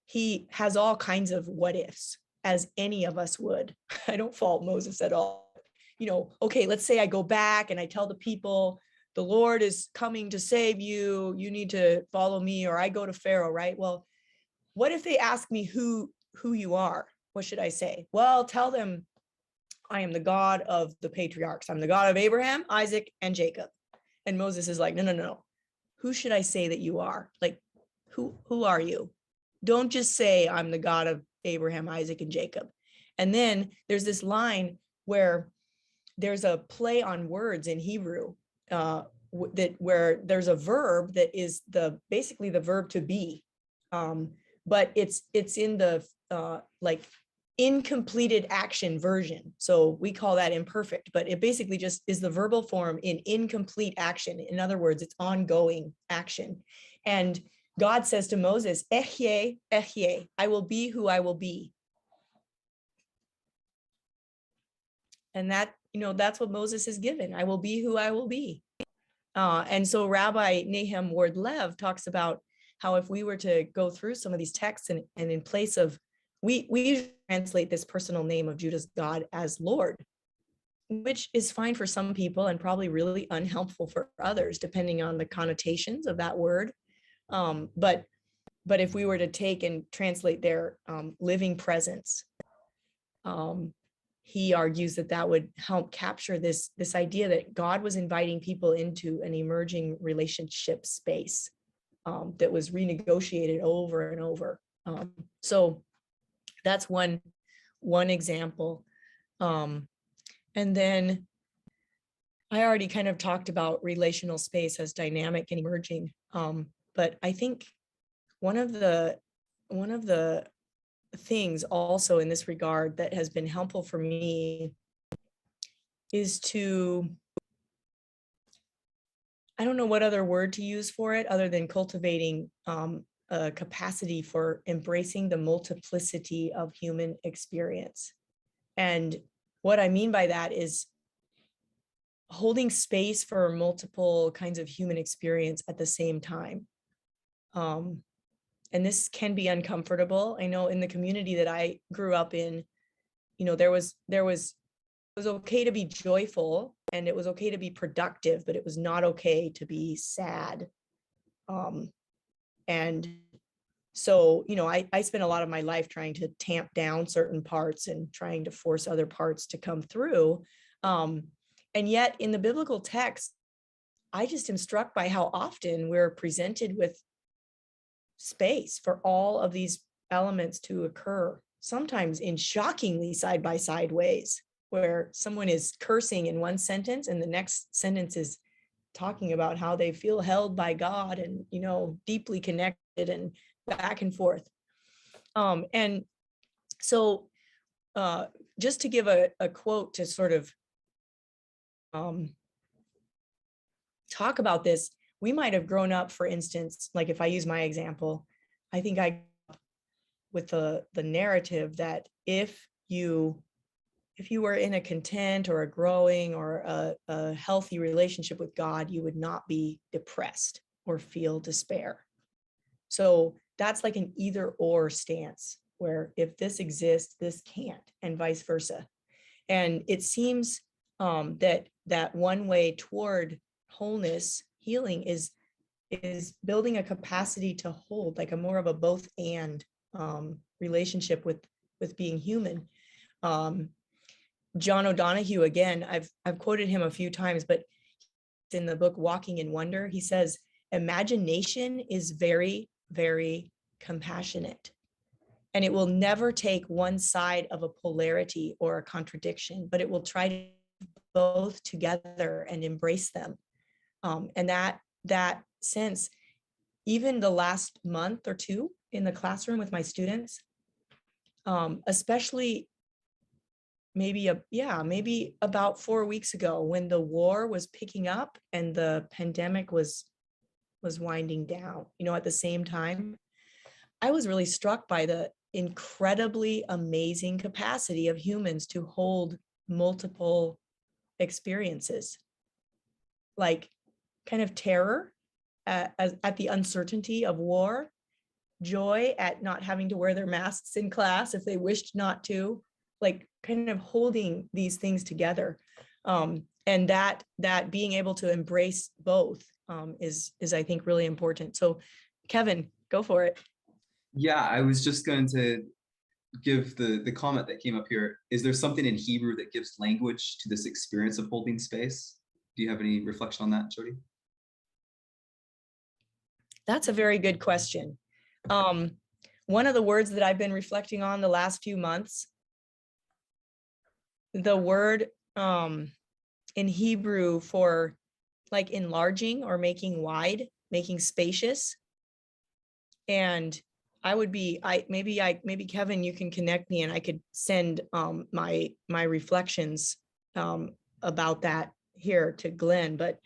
he has all kinds of what ifs, as any of us would. I don't fault Moses at all. Okay, let's say I go back and I tell the people, the Lord is coming to save you. You need to follow me, or I go to Pharaoh, right? Well, what if they ask me who you are? What should I say? Well, tell them I am the God of the patriarchs. I'm the God of Abraham, Isaac, and Jacob. And Moses is like, no. Who should I say that you are? Like, who are you? Don't just say I'm the God of Abraham, Isaac, and Jacob. And then there's this line where there's a play on words in Hebrew where there's a verb that is basically the verb to be, but it's in the like incompleted action version. So we call that imperfect, but it basically just is the verbal form in incomplete action. In other words, it's ongoing action. And God says to Moses, Ehyeh, Ehyeh, I will be who I will be. And that's what Moses is given. I will be who I will be. And so Rabbi Nahum Ward Lev talks about how if we were to go through some of these texts and in place of, we translate this personal name of Judah's God as Lord, which is fine for some people and probably really unhelpful for others, depending on the connotations of that word. But if we were to take and translate their living presence, he argues that would help capture this idea that God was inviting people into an emerging relationship space that was renegotiated over and over. So that's one example. And then I already kind of talked about relational space as dynamic and emerging. But I think one of the the things also in this regard that has been helpful for me is to, I don't know what other word to use for it other than cultivating a capacity for embracing the multiplicity of human experience. And what I mean by that is holding space for multiple kinds of human experience at the same time. And this can be uncomfortable. I know in the community that I grew up in, you know, it was okay to be joyful and it was okay to be productive, but it was not okay to be sad. And so, you know, I spent a lot of my life trying to tamp down certain parts and trying to force other parts to come through. And yet in the biblical text, I just am struck by how often we're presented with space for all of these elements to occur, sometimes in shockingly side-by-side ways, where someone is cursing in one sentence and the next sentence is talking about how they feel held by God and, you know, deeply connected and back and forth. And so just to give a quote to sort of talk about this, we might have grown up, for instance, like if I use my example, I think I grew up with the narrative that if you were in a content or a growing or a healthy relationship with God, you would not be depressed or feel despair. So that's like an either or stance where if this exists, this can't, and vice versa. And it seems that one way toward wholeness, healing is building a capacity to hold like a more of a both and relationship with being human. John O'Donohue, again, I've quoted him a few times, but in the book Walking in Wonder, he says, imagination is very, very compassionate. And it will never take one side of a polarity or a contradiction, but it will try to both together and embrace them. And that sense, even the last month or two in the classroom with my students, especially maybe about 4 weeks ago when the war was picking up and the pandemic was winding down, you know, at the same time, I was really struck by the incredibly amazing capacity of humans to hold multiple experiences, like kind of terror at the uncertainty of war, joy at not having to wear their masks in class if they wished not to, like kind of holding these things together. And that being able to embrace both is I think really important. So Kevin, go for it. Yeah, I was just going to give the comment that came up here. Is there something in Hebrew that gives language to this experience of holding space? Do you have any reflection on that, Jody? That's a very good question. One of the words that I've been reflecting on the last few months, the word in Hebrew for like enlarging or making wide, making spacious. And maybe Kevin, you can connect me and I could send my reflections about that here to Glenn. But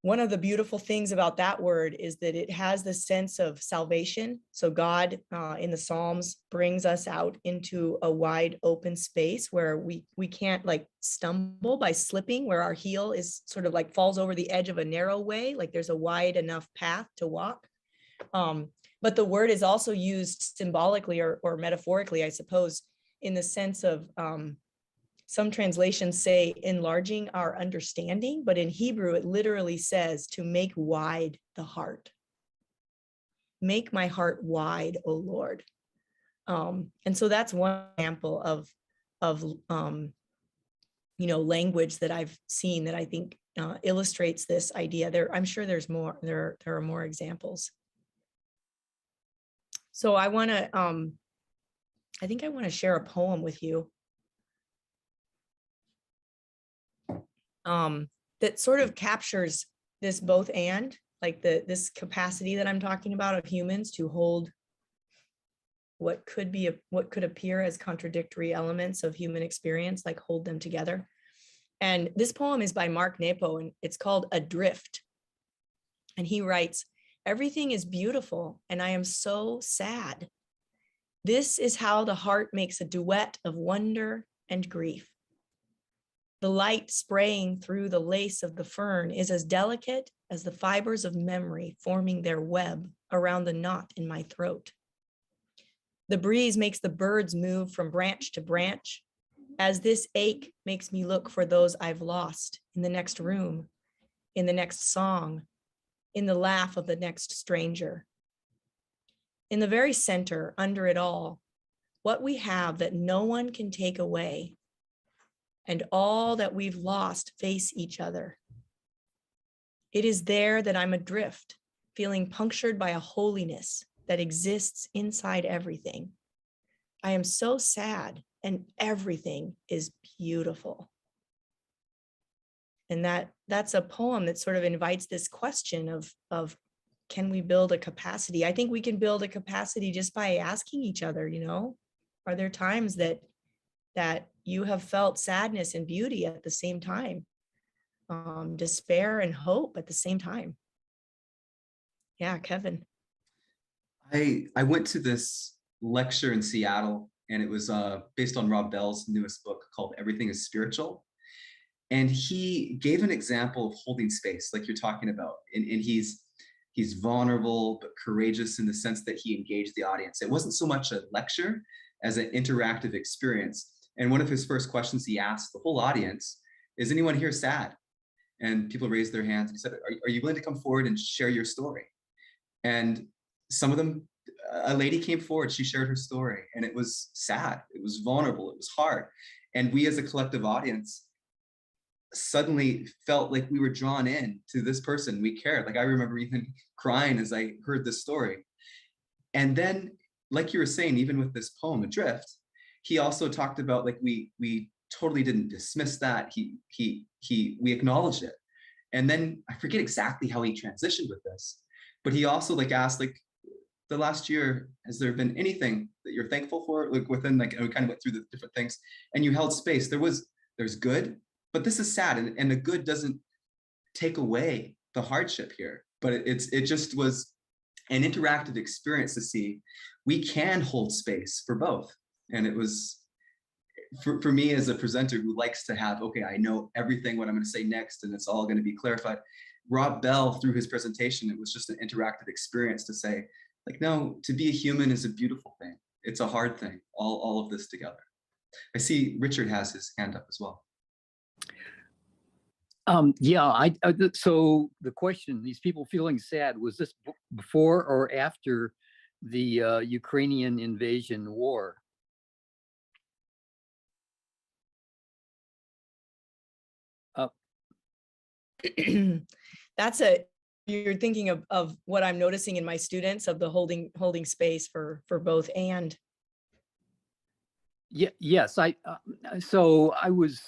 one of the beautiful things about that word is that it has the sense of salvation. So God in the Psalms brings us out into a wide open space where we can't like stumble by slipping, where our heel is sort of like falls over the edge of a narrow way, like there's a wide enough path to walk. But the word is also used symbolically or metaphorically, I suppose, in the sense of some translations say enlarging our understanding, but in Hebrew, it literally says to make wide the heart. Make my heart wide, O Lord. And so that's one example of language that I've seen that I think illustrates this idea. I'm sure there's more. There are more examples. So I want to share a poem with you that sort of captures this both and, like this capacity that I'm talking about of humans to hold what could appear as contradictory elements of human experience, like hold them together. And this poem is by Mark Nepo, and it's called Adrift. And he writes, "Everything is beautiful, and I am so sad. This is how the heart makes a duet of wonder and grief. The light spraying through the lace of the fern is as delicate as the fibers of memory forming their web around the knot in my throat. The breeze makes the birds move from branch to branch, as this ache makes me look for those I've lost in the next room, in the next song, in the laugh of the next stranger. In the very center, under it all, what we have that no one can take away, and all that we've lost face each other. It is there that I'm adrift, feeling punctured by a holiness that exists inside everything. I am so sad, and everything is beautiful." And that's a poem that sort of invites this question of can we build a capacity? I think we can build a capacity just by asking each other, are there times that you have felt sadness and beauty at the same time, despair and hope at the same time? Yeah, Kevin. I went to this lecture in Seattle, and it was based on Rob Bell's newest book called Everything is Spiritual. And he gave an example of holding space, like you're talking about. And he's vulnerable, but courageous in the sense that he engaged the audience. It wasn't so much a lecture as an interactive experience. And one of his first questions he asked the whole audience is, anyone here sad? And people raised their hands. And he said, are you willing to come forward and share your story? And some of them, a lady came forward, she shared her story, and it was sad, it was vulnerable, it was hard. And we as a collective audience suddenly felt like we were drawn in to this person. We cared. Like I remember even crying as I heard this story. And then, like you were saying, even with this poem, Adrift, he also talked about like we totally didn't dismiss that. We acknowledged it. And then I forget exactly how he transitioned with this, but he also like asked, like, the last year, has there been anything that you're thankful for? Like within, like, we kind of went through the different things, and you held space. There's good, but this is sad, and the good doesn't take away the hardship here. But it just was an interactive experience to see we can hold space for both. And it was for me as a presenter who likes to have, okay, I know everything what I'm going to say next, and it's all going to be clarified. Rob Bell, through his presentation, it was just an interactive experience to say, like, no, to be a human is a beautiful thing. It's a hard thing, all of this together. I see Richard has his hand up as well. Yeah, so the question, these people feeling sad, was this before or after the Ukrainian invasion war? You're thinking of what I'm noticing in my students, of the holding space for both and. Yeah, yes, so I was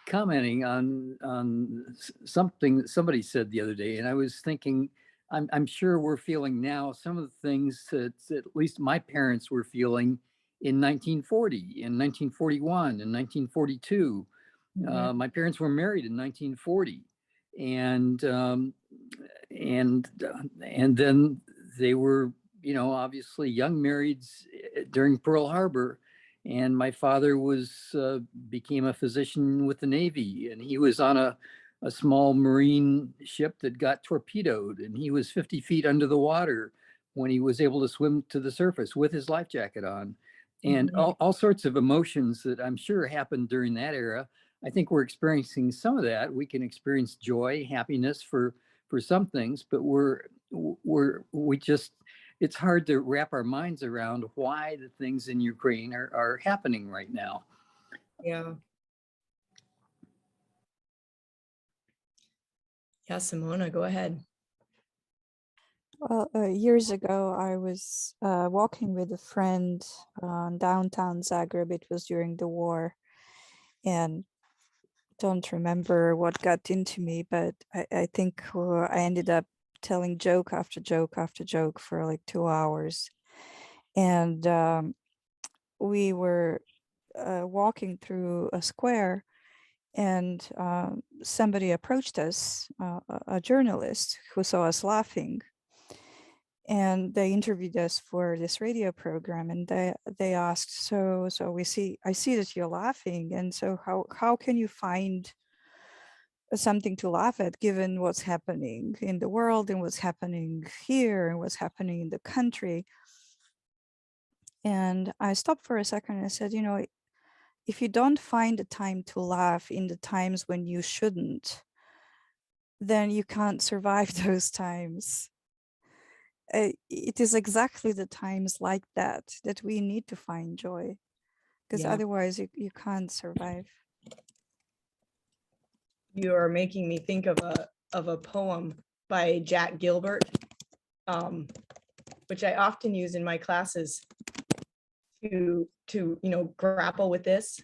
commenting on something that somebody said the other day, and I was thinking, I'm sure we're feeling now some of the things that at least my parents were feeling in 1940, in 1941, in 1942. Mm-hmm. My parents were married in 1940, and then they were, obviously young marrieds during Pearl Harbor. And my father became a physician with the Navy, and he was on a small Marine ship that got torpedoed, and he was 50 feet under the water when he was able to swim to the surface with his life jacket on. And Mm-hmm. all sorts of emotions that I'm sure happened during that era. I think we're experiencing some of that. We can experience joy, happiness for some things, but it's hard to wrap our minds around why the things in Ukraine are happening right now. Yeah. Yeah, Simona, go ahead. Well, years ago, I was walking with a friend downtown Zagreb. It was during the war, and don't remember what got into me, but I think I ended up telling joke after joke after joke for like 2 hours. And we were walking through a square, and somebody approached us, a journalist who saw us laughing, and they interviewed us for this radio program. And they asked, so I see that you're laughing, and so how can you find something to laugh at given what's happening in the world and what's happening here and what's happening in the country? And I stopped for a second and I said, you know, if you don't find the time to laugh in the times when you shouldn't, then you can't survive those times. It is exactly the times like that that we need to find joy, because Yeah. otherwise you can't survive. You are making me think of a poem by Jack Gilbert, which I often use in my classes to grapple with this.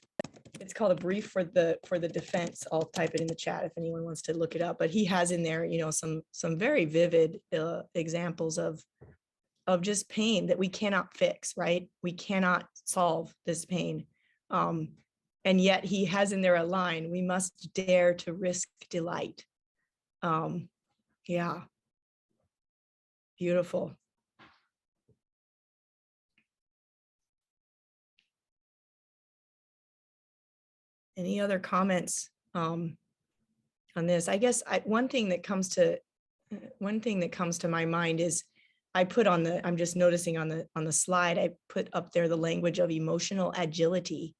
It's called A Brief for the Defense. I'll type it in the chat if anyone wants to look it up. But he has in there, some very vivid examples of just pain that we cannot fix, right? We cannot solve this pain. And yet he has in there a line, we must dare to risk delight. Yeah. Beautiful. Any other comments on this? I guess one thing that comes to my mind is I'm just noticing on the slide, I put up there the language of emotional agility.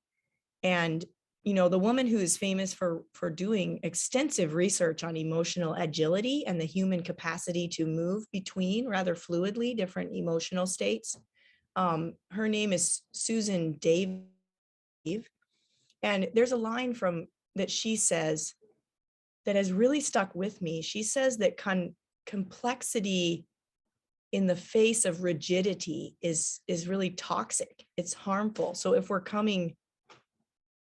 And, the woman who is famous for doing extensive research on emotional agility and the human capacity to move between rather fluidly different emotional states. Her name is Susan Dave. And there's a line that she says that has really stuck with me. She says that complexity in the face of rigidity is really toxic. It's harmful. So if we're coming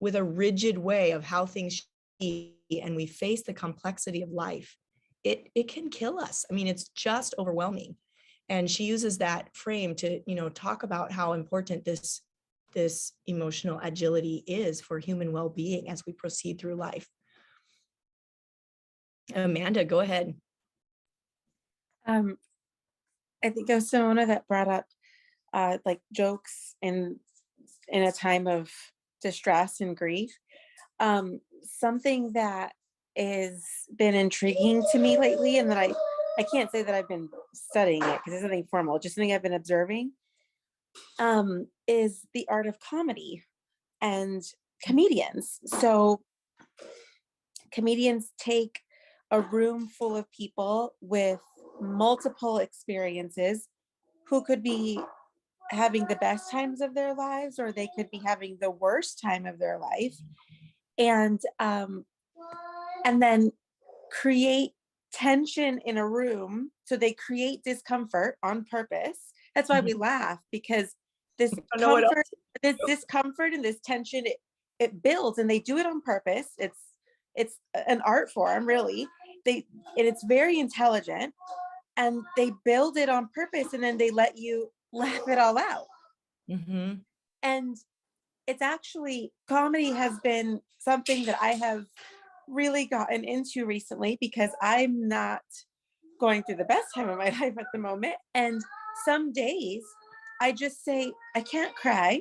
with a rigid way of how things should be, and we face the complexity of life, it can kill us. I mean, it's just overwhelming. And she uses that frame to, talk about how important this emotional agility is for human well-being as we proceed through life. Amanda, go ahead. I think it was Simona that brought up like jokes in a time of distress and grief. Something that has been intriguing to me lately, and that I can't say that I've been studying it because it's something formal, just something I've been observing, is the art of comedy and comedians. So comedians take a room full of people with multiple experiences who could be having the best times of their lives, or they could be having the worst time of their life, and then create tension in a room. So they create discomfort on purpose. That's why we laugh, because this discomfort and this tension, it builds, and they do it on purpose. It's an art form, really. It's very intelligent, and they build it on purpose, and then they let you laugh it all out. Mm-hmm. And it's actually, comedy has been something that I have really gotten into recently, because I'm not going through the best time of my life at the moment. And some days I just say, I can't cry.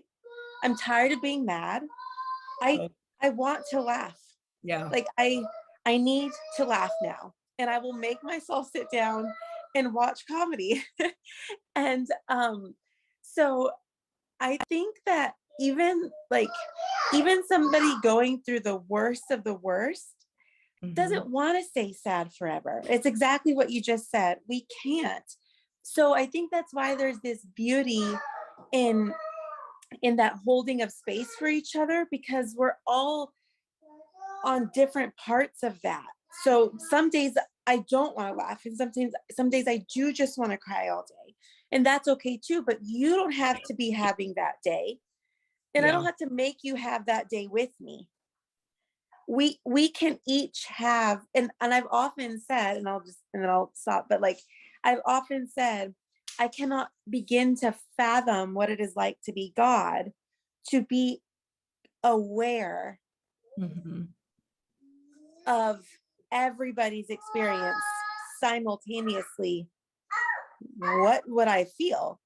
I'm tired of being mad. I want to laugh. Yeah. Like I need to laugh now. And I will make myself sit down and watch comedy. And so I think that even somebody going through the worst of the worst doesn't want to stay sad forever. It's exactly what you just said. We can't. So I think that's why there's this beauty in that holding of space for each other, because we're all on different parts of that. So some days I don't want to laugh, and some days I do just want to cry all day. And that's okay too, but you don't have to be having that day. And I don't have to make you have that day with me. We can each have, and I've often said, and then I'll stop, but like I've often said, I cannot begin to fathom what it is like to be God, to be aware Mhm. of everybody's experience simultaneously. What would I feel?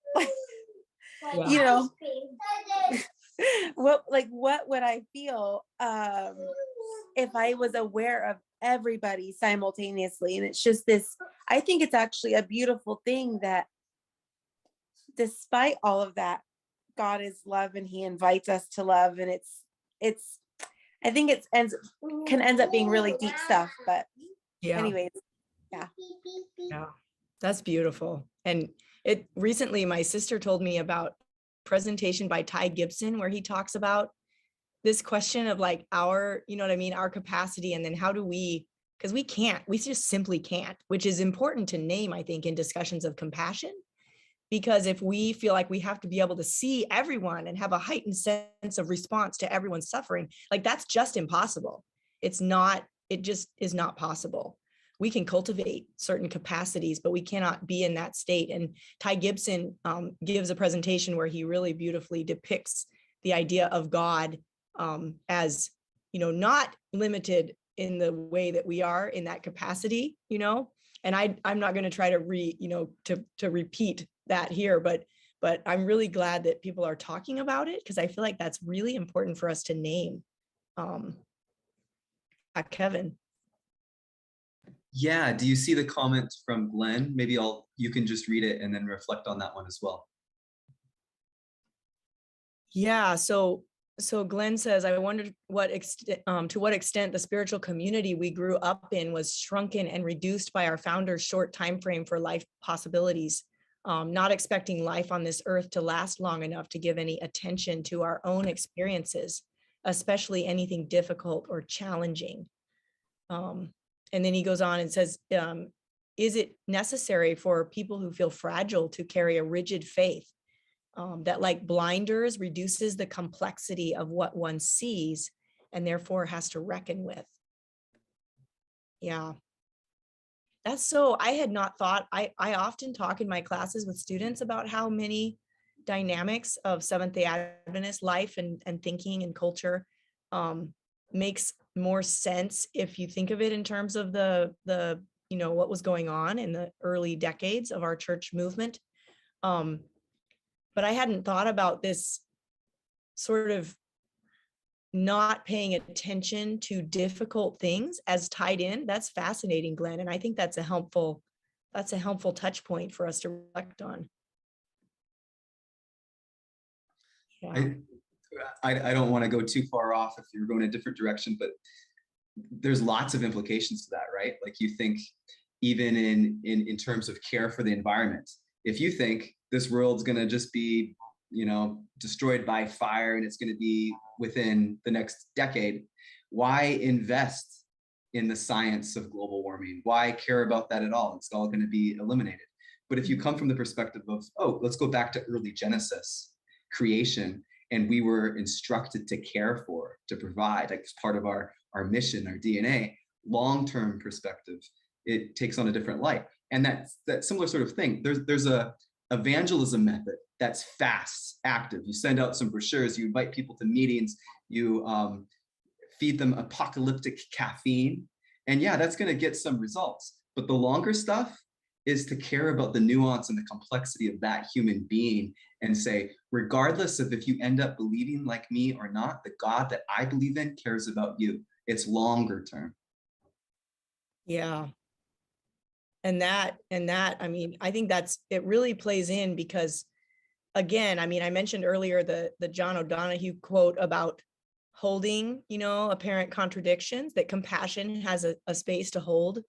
Yeah. You know, what would I feel if I was aware of everybody simultaneously? And it's just this, I think it's actually a beautiful thing that despite all of that, God is love and he invites us to love. And it's I think can end up being really deep stuff. But Yeah. anyways, yeah. Yeah. That's beautiful. And it recently, my sister told me about a presentation by Ty Gibson, where he talks about this question of like our, you know what I mean, our capacity, and then how do we, because we just simply can't, which is important to name, I think, in discussions of compassion. Because if we feel like we have to be able to see everyone and have a heightened sense of response to everyone's suffering, like that's just impossible. It just is not possible. We can cultivate certain capacities, but we cannot be in that state. And Ty Gibson gives a presentation where he really beautifully depicts the idea of God as, you know, not limited in the way that we are in that capacity, you know. And I'm not going to try to to repeat that here, but I'm really glad that people are talking about it, because I feel like that's really important for us to name. Kevin. Yeah, do you see the comment from Glenn? Maybe you can just read it and then reflect on that one as well. Yeah, so Glenn says, I wondered to what extent the spiritual community we grew up in was shrunken and reduced by our founder's short time frame for life possibilities, not expecting life on this earth to last long enough to give any attention to our own experiences, especially anything difficult or challenging. And then he goes on and says, is it necessary for people who feel fragile to carry a rigid faith that, like blinders, reduces the complexity of what one sees and therefore has to reckon with? Yeah. I had not thought, I often talk in my classes with students about how many dynamics of Seventh-day Adventist life and thinking and culture makes more sense if you think of it in terms of the you know, what was going on in the early decades of our church movement. But I hadn't thought about this sort of not paying attention to difficult things as tied in. That's fascinating, Glenn. And I think that's a helpful touch point for us to reflect on. Yeah. I don't want to go too far off if you're going a different direction, but there's lots of implications to that, right? Like you think even in terms of care for the environment, if you think this world's going to just be, you know, destroyed by fire and it's going to be within the next decade, why invest in the science of global warming? Why care about that at all? It's all going to be eliminated. But if you come from the perspective of, oh, let's go back to early Genesis, creation, and we were instructed to care for, to provide, like as part of our mission, our DNA, long-term perspective, it takes on a different light. And that similar sort of thing. There's a evangelism method that's fast, active. You send out some brochures, you invite people to meetings, you feed them apocalyptic caffeine, and yeah, that's going to get some results. But the longer stuff is to care about the nuance and the complexity of that human being and say, regardless of if you end up believing like me or not, the God that I believe in cares about you. It's longer term. Yeah. And that, I mean, I think it really plays in because, again, I mean, I mentioned earlier the John O'Donohue quote about holding, you know, apparent contradictions, that compassion has a space to hold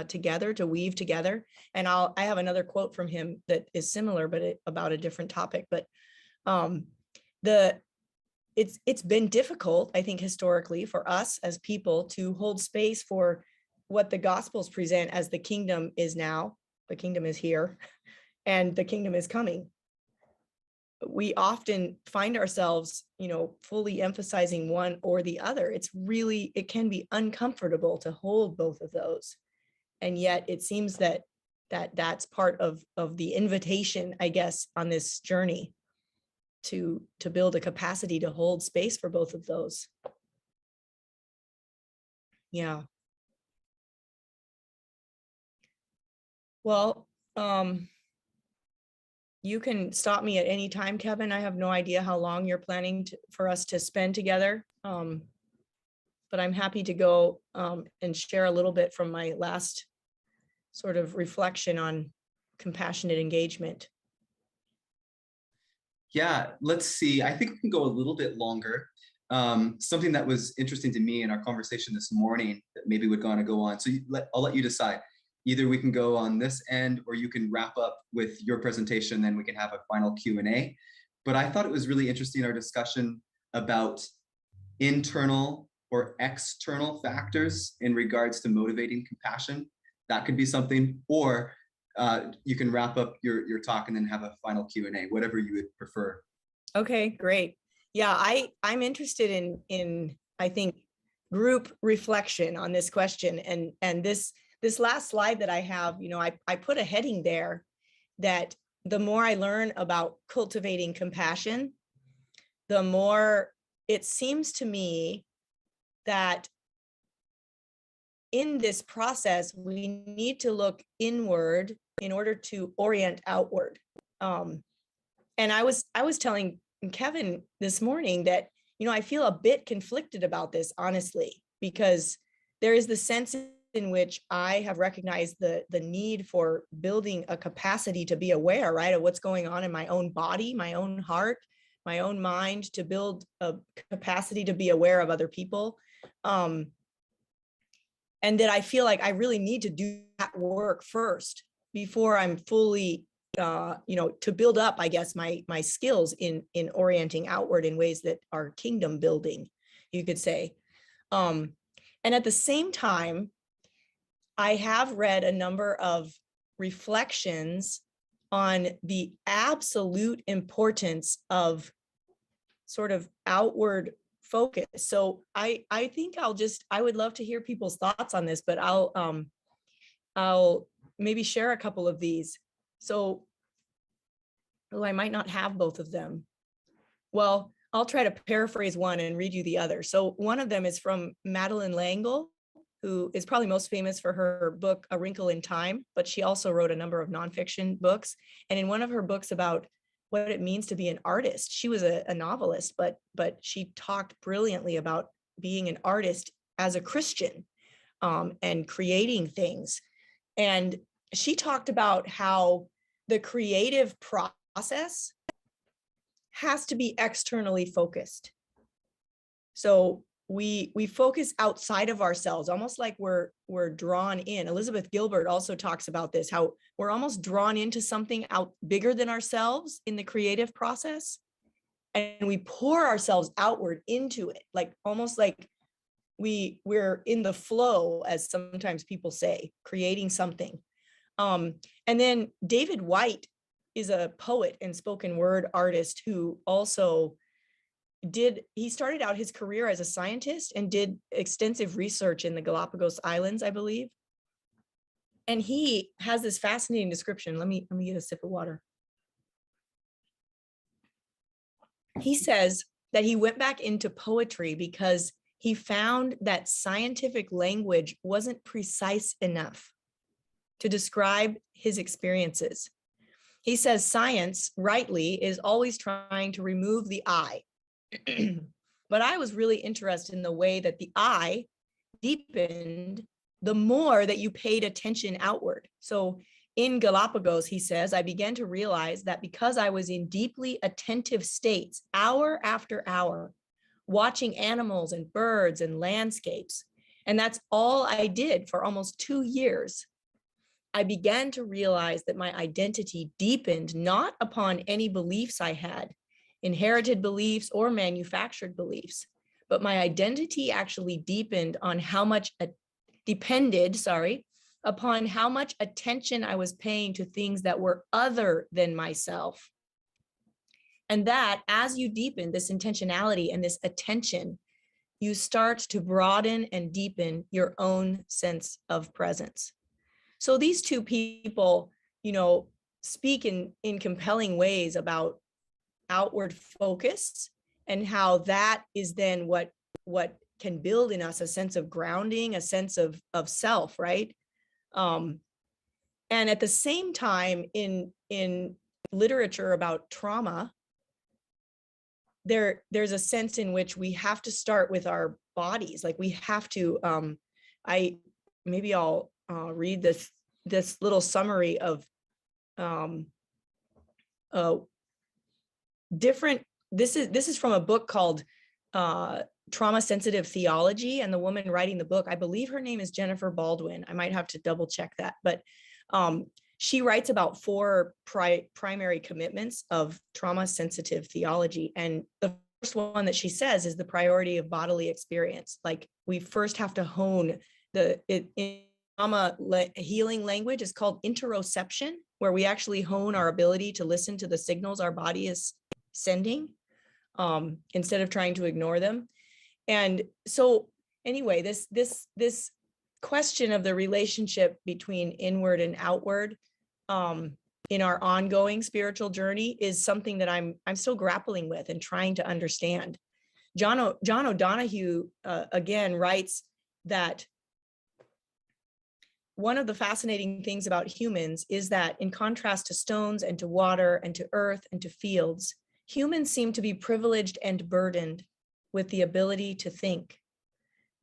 together, to weave together. And I have another quote from him that is similar, but about a different topic. But it's been difficult, I think, historically for us as people to hold space for what the Gospels present as the kingdom is now. The kingdom is here and the kingdom is coming. We often find ourselves, you know, fully emphasizing one or the other. It can be uncomfortable to hold both of those. And yet it seems that that's part of the invitation, I guess, on this journey to build a capacity to hold space for both of those. Yeah. Well, you can stop me at any time, Kevin. I have no idea how long you're planning for us to spend together. But I'm happy to go and share a little bit from my last sort of reflection on compassionate engagement. Yeah, let's see. I think we can go a little bit longer. Something that was interesting to me in our conversation this morning that maybe would want to go on. So I'll let you decide. Either we can go on this end, or you can wrap up with your presentation, then we can have a final Q&A. But I thought it was really interesting, our discussion about internal or external factors in regards to motivating compassion. That could be something, or you can wrap up your talk and then have a final Q&A, whatever you would prefer. Okay, great. Yeah, I'm interested in I think group reflection on this question, and this last slide that I have, I put a heading there that the more I learn about cultivating compassion, the more it seems to me that in this process, we need to look inward in order to orient outward. And I was telling Kevin this morning that, I feel a bit conflicted about this, honestly, because there is the sense in which I have recognized the need for building a capacity to be aware, right, of what's going on in my own body, my own heart, my own mind, to build a capacity to be aware of other people. And that I feel like I really need to do that work first before I'm fully, to build up, I guess, my skills in orienting outward in ways that are kingdom building, you could say. And at the same time, I have read a number of reflections on the absolute importance of sort of outward focus. So I think I would love to hear people's thoughts on this, but I'll maybe share a couple of these. So, I might not have both of them. Well, I'll try to paraphrase one and read you the other. So one of them is from Madeleine L'Engle, who is probably most famous for her book, A Wrinkle in Time, but she also wrote a number of nonfiction books. And in one of her books about what it means to be an artist, she was a novelist, but she talked brilliantly about being an artist as a Christian, and creating things. And she talked about how the creative process has to be externally focused. So we focus outside of ourselves, almost like we're drawn in. Elizabeth Gilbert also talks about this, how we're almost drawn into something out bigger than ourselves in the creative process. And we pour ourselves outward into it, like almost like we're in the flow, as sometimes people say, creating something. And then David White is a poet and spoken word artist who also he started out his career as a scientist and did extensive research in the Galapagos Islands, I believe. And he has this fascinating description. Let me get a sip of water. He says that he went back into poetry because he found that scientific language wasn't precise enough to describe his experiences. He says science, rightly, is always trying to remove the I. But I was really interested in the way that the I deepened the more that you paid attention outward. So in Galapagos, he says, I began to realize that because I was in deeply attentive states, hour after hour, watching animals and birds and landscapes, and that's all I did for almost 2 years, I began to realize that my identity deepened not upon any beliefs I had, inherited beliefs or manufactured beliefs, but my identity actually depended upon how much attention I was paying to things that were other than myself. And that as you deepen this intentionality and this attention, you start to broaden and deepen your own sense of presence. So these two people, speak in compelling ways about outward focus and how that is then what can build in us a sense of grounding, a sense of self, right? And at the same time, in literature about trauma, there's a sense in which we have to start with our bodies. Like we have to, I'll read this little summary of different, this is from a book called Trauma Sensitive Theology, and the woman writing the book, I believe her name is Jennifer Baldwin. I might have to double check that, but she writes about 4 primary commitments of trauma sensitive theology. And the first one that she says is the priority of bodily experience. Like we first have to hone in trauma healing language is called interoception, where we actually hone our ability to listen to the signals our body is sending instead of trying to ignore them. And so anyway, this question of the relationship between inward and outward in our ongoing spiritual journey is something that I'm still grappling with and trying to understand. John O'Donohue again writes that one of the fascinating things about humans is that in contrast to stones and to water and to earth and to fields, humans seem to be privileged and burdened with the ability to think.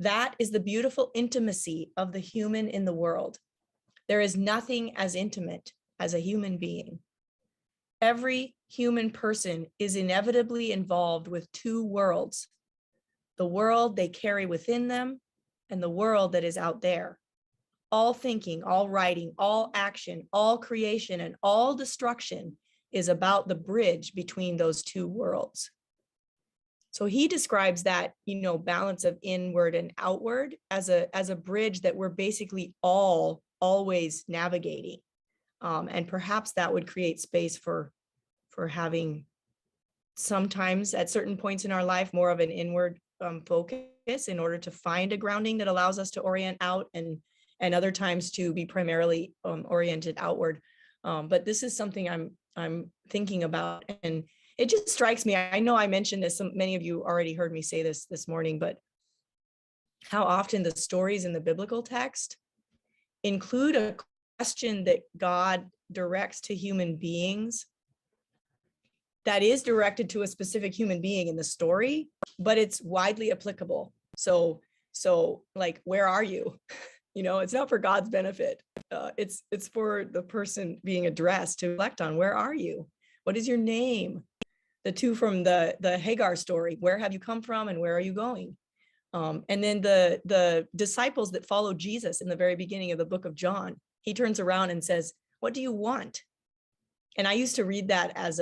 That is the beautiful intimacy of the human in the world. There is nothing as intimate as a human being. Every human person is inevitably involved with 2 worlds, the world they carry within them and the world that is out there. All thinking, all writing, all action, all creation, and all destruction is about the bridge between those 2 worlds. So he describes that, balance of inward and outward as a bridge that we're basically always navigating. And perhaps that would create space for having sometimes at certain points in our life more of an inward focus in order to find a grounding that allows us to orient out, and other times to be primarily oriented outward. But this is something I'm thinking about, and it just strikes me. I know I mentioned this, many of you already heard me say this morning, but how often the stories in the biblical text include a question that God directs to human beings that is directed to a specific human being in the story, but it's widely applicable. So like, where are you? It's not for God's benefit. It's for the person being addressed to reflect on, where are you? What is your name? The 2 from the Hagar story, where have you come from and where are you going? And then the disciples that followed Jesus in the very beginning of the book of John, he turns around and says, what do you want? And I used to read that as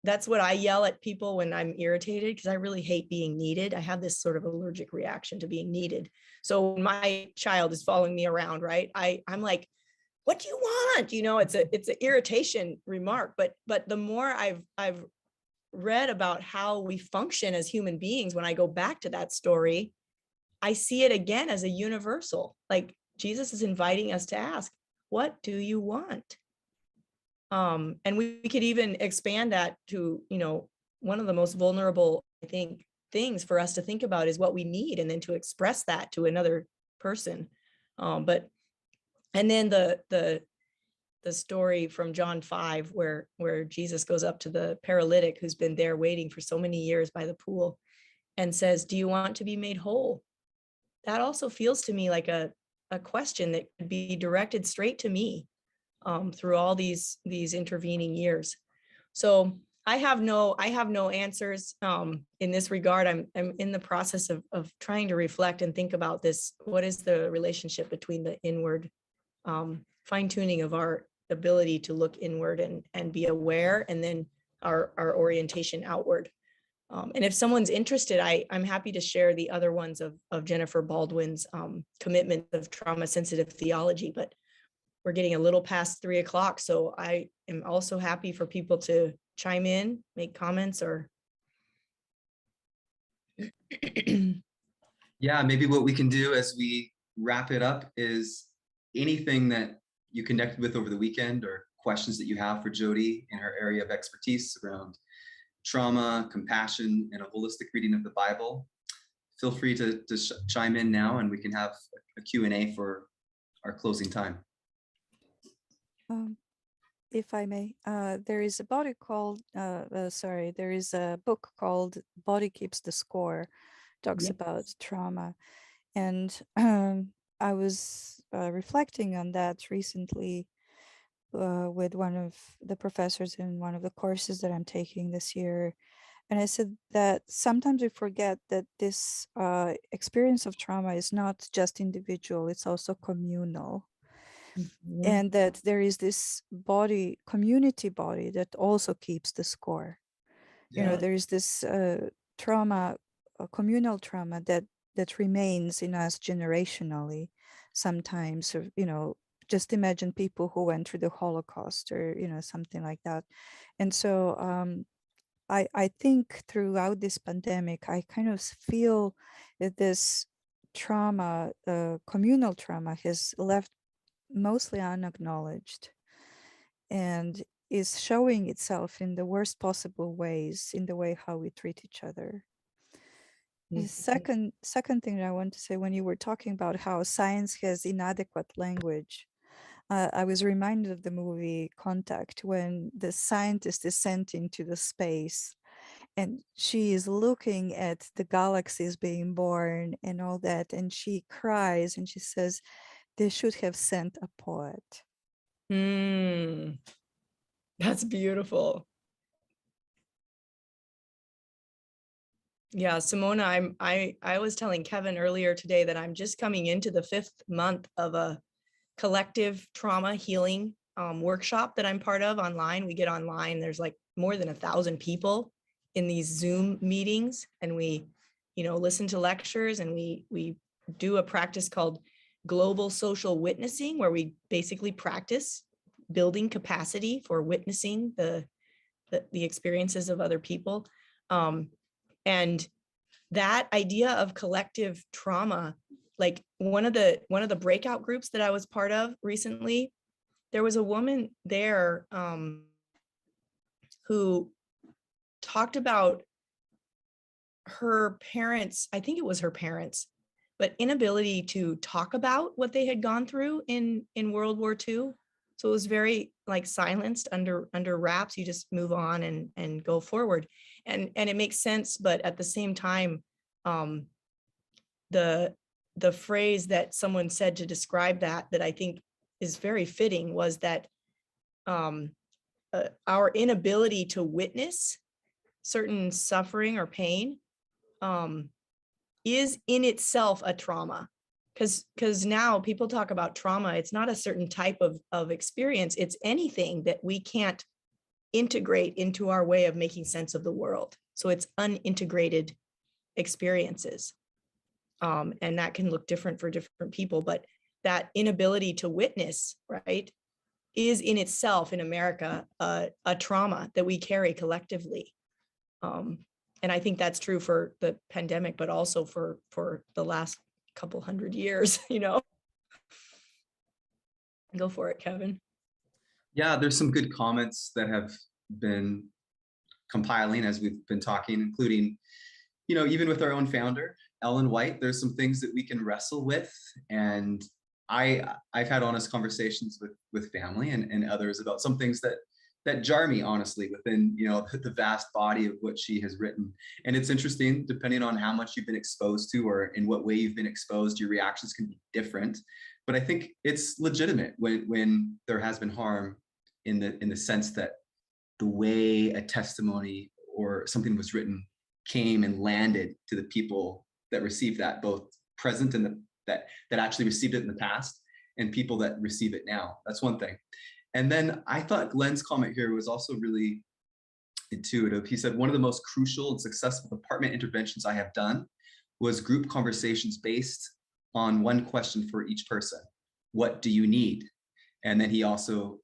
that's what I yell at people when I'm irritated, because I really hate being needed. I have this sort of allergic reaction to being needed. So when my child is following me around, right, I'm like, what do you want? It's an irritation remark, but the more I've read about how we function as human beings, when I go back to that story, I see it again as a universal. Like Jesus is inviting us to ask, what do you want? And we could even expand that to, one of the most vulnerable, I think, things for us to think about is what we need, and then to express that to another person. And then the story from John 5, where Jesus goes up to the paralytic who's been there waiting for so many years by the pool and says, do you want to be made whole? That also feels to me like a question that could be directed straight to me through all these intervening years. So I have no answers in this regard. I'm in the process of trying to reflect and think about this. What is the relationship between the inward fine-tuning of our ability to look inward and be aware, and then our orientation outward? And if someone's interested, I'm happy to share the other ones of Jennifer Baldwin's commitment of trauma-sensitive theology, but we're getting a little past 3 o'clock. So I am also happy for people to chime in, make comments, or. Yeah, maybe what we can do as we wrap it up is anything that you connected with over the weekend or questions that you have for Jody in her area of expertise around trauma, compassion, and a holistic reading of the Bible, feel free to chime in now, and we can have a Q&A for our closing time. If I may, there is a body called, there is a book called Body Keeps the Score, talks about trauma. And I was reflecting on that recently with one of the professors in one of the courses that I'm taking this year. And I said that sometimes we forget that this experience of trauma is not just individual, it's also communal. Mhm. And that there is this body, community body, that also keeps the score. You know, there is this trauma, communal trauma that remains in us generationally sometimes. Or, you know, just imagine people who went through the Holocaust or, you know, something like that. And so I think throughout this pandemic, I kind of feel that this trauma, communal trauma, has left mostly unacknowledged and is showing itself in the worst possible ways in the way how we treat each other. The second thing that I want to say, when you were talking about how science has inadequate language, I was reminded of the movie Contact, when the scientist is sent into the space and she is looking at the galaxies being born and all that, and she cries and she says, they should have sent a poet. That's beautiful. Yeah, Simona, I was telling Kevin earlier today that I'm just coming into the 5th month of a collective trauma healing workshop that I'm part of online. We get online, there's like more than 1,000 people in these Zoom meetings, and we, you know, listen to lectures, and we do a practice called global social witnessing, where we basically practice building capacity for witnessing the experiences of other people. And that idea of collective trauma, like one of the breakout groups that I was part of recently, there was a woman there who talked about her parents, I think it was her parents, but inability to talk about what they had gone through in World War II. So it was very like silenced under wraps. You just move on and go forward. And it makes sense, but at the same time, the phrase that someone said to describe that I think is very fitting was that our inability to witness certain suffering or pain is in itself a trauma. Because now people talk about trauma, it's not a certain type of experience, it's anything that we can't integrate into our way of making sense of the world. So it's unintegrated experiences. And that can look different for different people, but that inability to witness, right, is in itself in America a trauma that we carry collectively. And I think that's true for the pandemic, but also for the last couple hundred years, you know. Go for it, Kevin. Yeah, there's some good comments that have been compiling as we've been talking, including, you know, even with our own founder, Ellen White, there's some things that we can wrestle with. And I've had honest conversations with family and others about some things that jar me, honestly, within, you know, the vast body of what she has written. And it's interesting, depending on how much you've been exposed to or in what way you've been exposed, your reactions can be different. But I think it's legitimate when there has been harm in the sense that the way a testimony or something was written came and landed to the people that received that, both present and that actually received it in the past and people that receive it now. That's one thing. And then I thought Glenn's comment here was also really intuitive. He said, one of the most crucial and successful department interventions I have done was group conversations based on one question for each person. What do you need? And then he also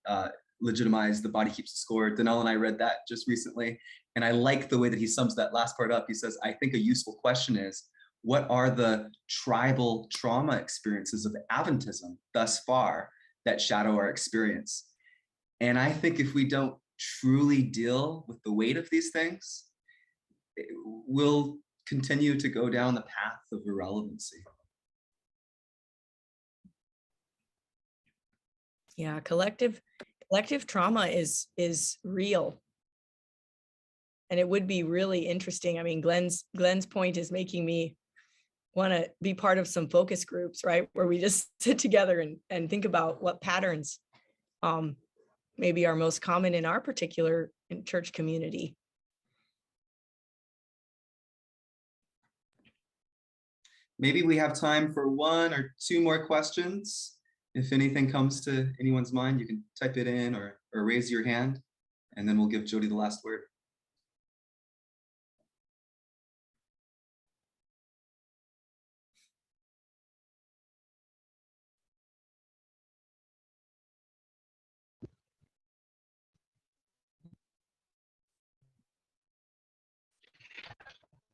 legitimized the body keeps the score. Danelle and I read that just recently. And I like the way that he sums that last part up. He says, I think a useful question is, what are the tribal trauma experiences of Adventism thus far that shadow our experience? And I think if we don't truly deal with the weight of these things, we'll continue to go down the path of irrelevancy. Yeah, collective trauma is real. And it would be really interesting. I mean, Glenn's point is making me want to be part of some focus groups, right? Where we just sit together and think about what patterns maybe are most common in our particular church community. Maybe we have time for 1 or 2 more questions. If anything comes to anyone's mind, you can type it in or raise your hand, and then we'll give Jody the last word.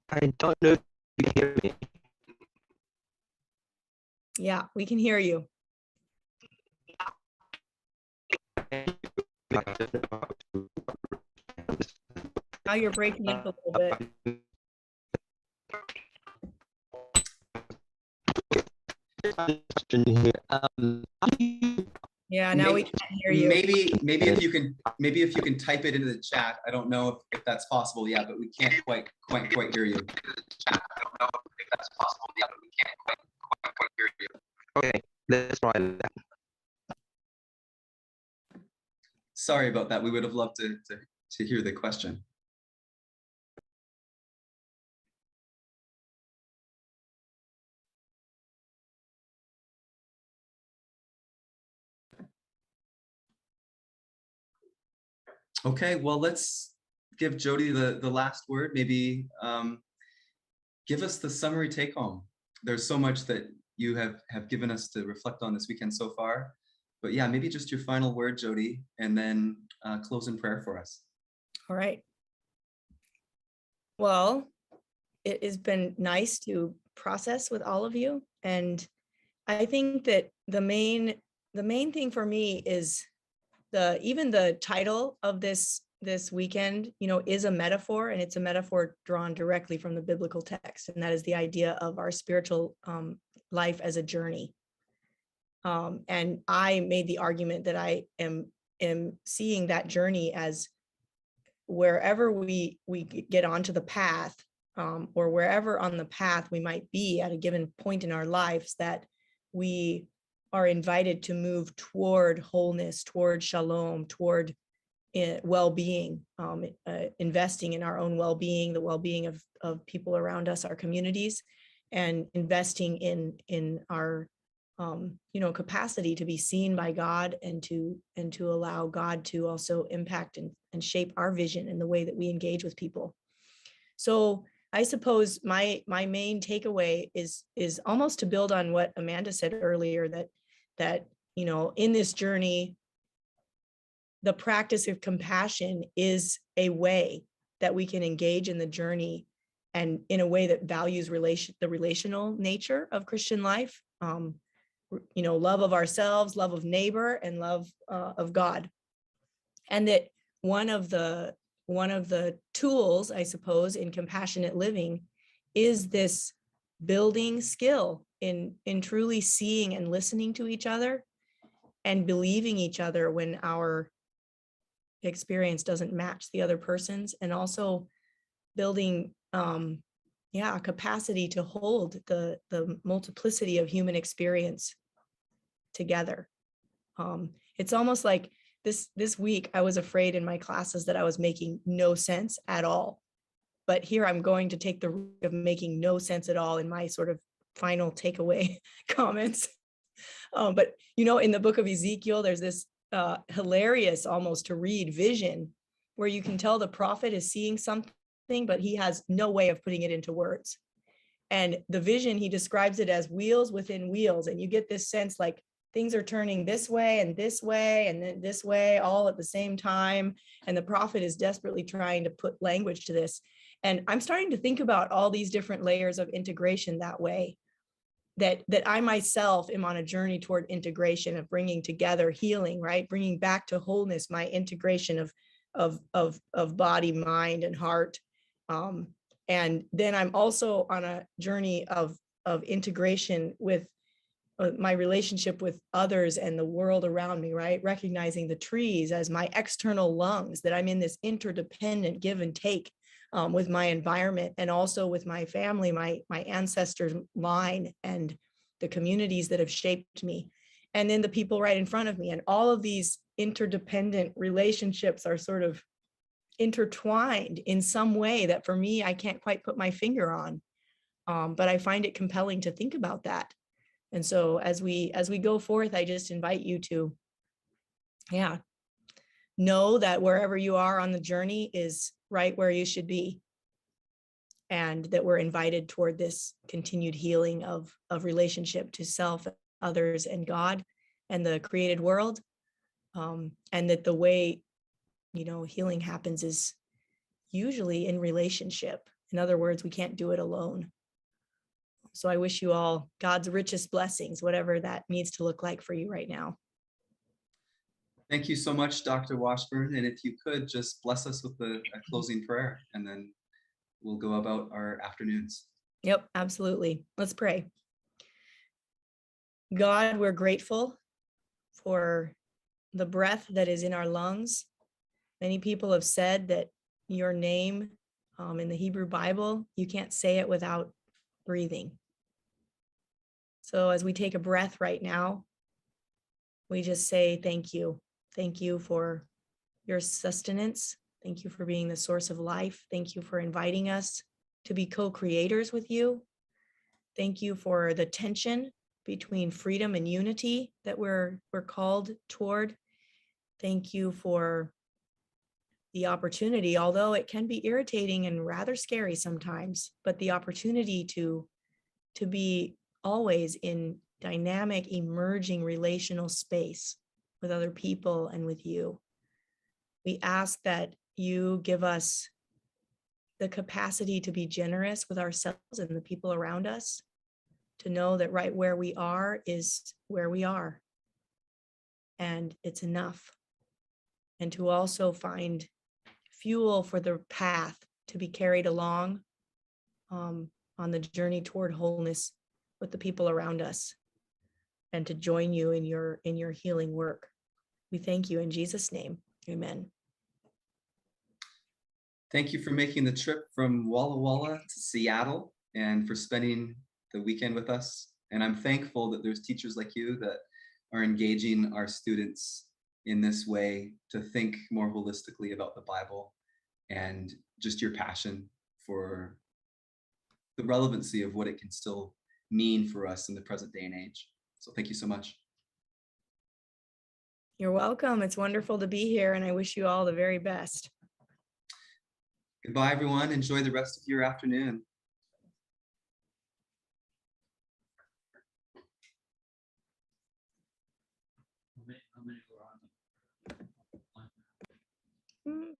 I don't know if you can hear me. Yeah, we can hear you. Now you're breaking up a little bit. Yeah, now we can't hear you. Maybe if you can type it into the chat. I don't know if that's possible yet, but we can't quite hear you. Okay, let's try that. Sorry about that. We would have loved to hear the question. Okay, well, let's give Jody the last word. Maybe give us the summary take home. There's so much that you have given us to reflect on this weekend so far. But yeah, maybe just your final word, Jody, and then close in prayer for us. All right. Well, it has been nice to process with all of you. And I think that the main thing for me is even the title of this weekend, is a metaphor, and it's a metaphor drawn directly from the biblical text. And that is the idea of our spiritual life as a journey. And I made the argument that I am seeing that journey as wherever we get onto the path, or wherever on the path we might be at a given point in our lives, that we are invited to move toward wholeness, toward shalom, toward well-being, investing in our own well-being, the well-being of people around us, our communities, and investing in our capacity to be seen by God, and to allow God to also impact and shape our vision in the way that we engage with people. So I suppose my main takeaway is almost to build on what Amanda said earlier, that in this journey, the practice of compassion is a way that we can engage in the journey, and in a way that values the relational nature of Christian life. Love of ourselves, love of neighbor, and love of God. And that one of the tools, I suppose, in compassionate living is this building skill in truly seeing and listening to each other, and believing each other when our experience doesn't match the other person's, and also building a capacity to hold the multiplicity of human experience together. It's almost like this week I was afraid in my classes that I was making no sense at all, but here I'm going to take the risk of making no sense at all in my sort of final takeaway comments. But in the book of Ezekiel, there's this hilarious, almost to read, vision where you can tell the prophet is seeing something, but he has no way of putting it into words. And the vision, he describes it as wheels within wheels, and you get this sense like things are turning this way and then this way all at the same time, and the prophet is desperately trying to put language to this. And I'm starting to think about all these different layers of integration that way, that I myself am on a journey toward integration, of bringing together healing, right? Bringing back to wholeness, my integration of body, mind, and heart. And then I'm also on a journey of integration with my relationship with others and the world around me, right? Recognizing the trees as my external lungs, that I'm in this interdependent give and take with my environment, and also with my family, my ancestors' line, and the communities that have shaped me, and then the people right in front of me. And all of these interdependent relationships are sort of intertwined in some way that for me, I can't quite put my finger on. But I find it compelling to think about that. And so as we go forth, I just invite you to, know that wherever you are on the journey is right where you should be. And that we're invited toward this continued healing of relationship to self, others, and God, and the created world. And that the way, healing happens is usually in relationship. In other words, we can't do it alone. So I wish you all God's richest blessings, whatever that needs to look like for you right now. Thank you so much, Dr. Washburn. And if you could just bless us with a closing prayer, and then we'll go about our afternoons. Yep, absolutely. Let's pray. God, we're grateful for the breath that is in our lungs. Many people have said that your name in the Hebrew Bible, you can't say it without breathing. So as we take a breath right now, we just say thank you. Thank you for your sustenance. Thank you for being the source of life. Thank you for inviting us to be co-creators with you. Thank you for the tension between freedom and unity that we're called toward. Thank you for the opportunity, although it can be irritating and rather scary sometimes, but the opportunity to be always in dynamic, emerging relational space with other people and with you. We ask that you give us the capacity to be generous with ourselves and the people around us, to know that right where we are is where we are, and it's enough. And to also find fuel for the path to be carried along on the journey toward wholeness with the people around us, and to join you in your healing work. We thank you in Jesus' name. Amen. Thank you for making the trip from Walla Walla to Seattle, and for spending the weekend with us. And I'm thankful that there's teachers like you that are engaging our students in this way to think more holistically about the Bible, and just your passion for the relevancy of what it can still mean for us in the present day and age. So thank you so much. You're welcome. It's wonderful to be here, and I wish you all the very best. Goodbye, everyone. Enjoy the rest of your afternoon. How many were on?